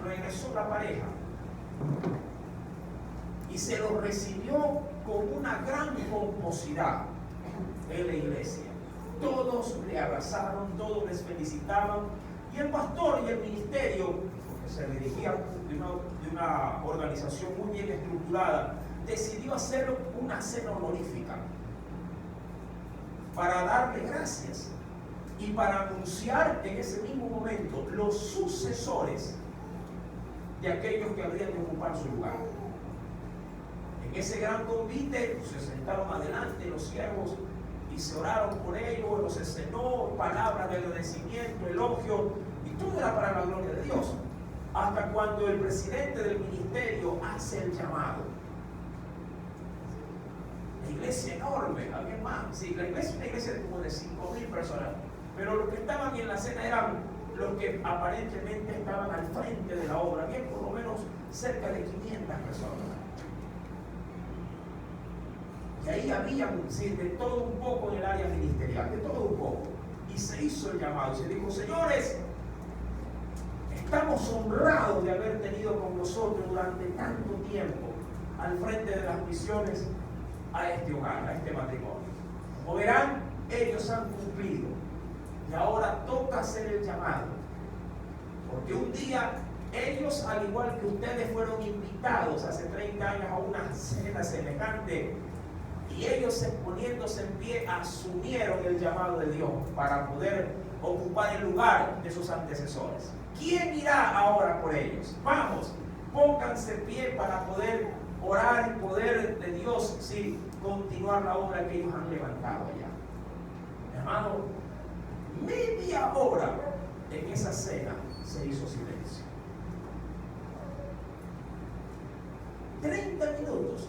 regresó la pareja y se lo recibió con una gran pomposidad en la iglesia. Todos le abrazaron, todos les felicitaban, y el pastor y el ministerio, porque se dirigía de una organización muy bien estructurada, decidió hacer una cena honorífica para darle gracias y para anunciar en ese mismo momento los sucesores de aquellos que habrían de ocupar su lugar. En ese gran convite se sentaron adelante los siervos y se oraron por ellos, se cenó, palabras de agradecimiento, elogio, y todo era para la gloria de Dios. Hasta cuando el presidente del ministerio hace el llamado. La iglesia enorme, había más, sí, la iglesia es una iglesia de como de 5.000 personas, pero los que estaban en la cena eran los que aparentemente estaban al frente de la obra, había por lo menos cerca de 500 personas. Y ahí había de todo un poco en el área ministerial, de todo un poco. Y se hizo el llamado, y se dijo, señores, estamos honrados de haber tenido con nosotros durante tanto tiempo al frente de las misiones a este hogar, a este matrimonio. Como verán, ellos han cumplido y ahora toca hacer el llamado, porque un día ellos, al igual que ustedes, fueron invitados hace 30 años a una cena semejante, y ellos, poniéndose en pie, asumieron el llamado de Dios para poder ocupar el lugar de sus antecesores. ¿Quién irá ahora por ellos? Vamos, pónganse en pie para poder orar y poder de Dios, sí, continuar la obra que ellos han levantado ya. Hermano, media hora en esa cena se hizo silencio. 30 minutos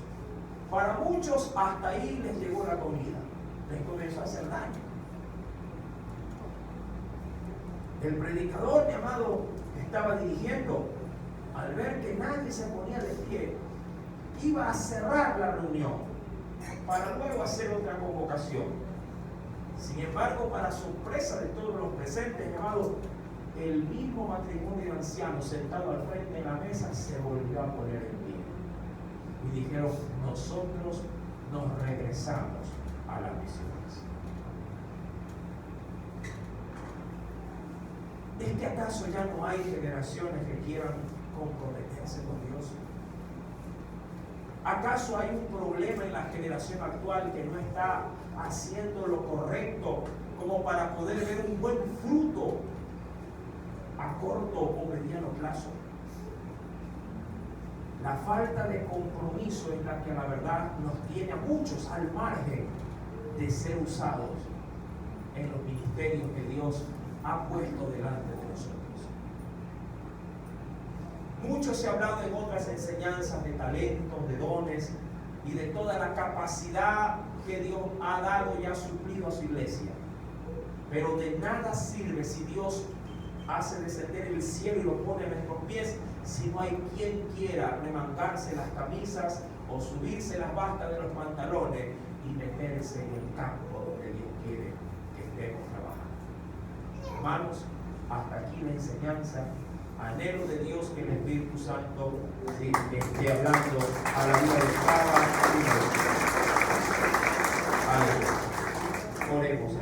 Para muchos hasta ahí les llegó la comida, les comenzó a hacer daño. El predicador, mi amado, que estaba dirigiendo, al ver que nadie se ponía de pie, iba a cerrar la reunión para luego hacer otra convocación. Sin embargo, para sorpresa de todos los presentes, mi amado, el mismo matrimonio de ancianos sentado al frente de la mesa se volvió a poner en pie y dijeron: nosotros nos regresamos a las misiones. ¿Es que acaso ya no hay generaciones que quieran comprometerse con Dios? ¿Acaso hay un problema en la generación actual que no está haciendo lo correcto como para poder ver un buen fruto a corto o mediano plazo? La falta de compromiso es la que a la verdad nos tiene a muchos al margen de ser usados en los ministerios que Dios ha puesto delante de nosotros. Mucho se ha hablado en otras enseñanzas de talentos, de dones y de toda la capacidad que Dios ha dado y ha suplido a su iglesia. Pero de nada sirve si Dios hace descender el cielo y lo pone a nuestros pies si no hay quien quiera remangarse las camisas o subirse las bastas de los pantalones y meterse en el campo donde Dios quiere que estemos trabajando. Hermanos, hasta aquí la enseñanza. Anhelo de Dios que el Espíritu Santo esté hablando a la vida de cada uno. Oremos.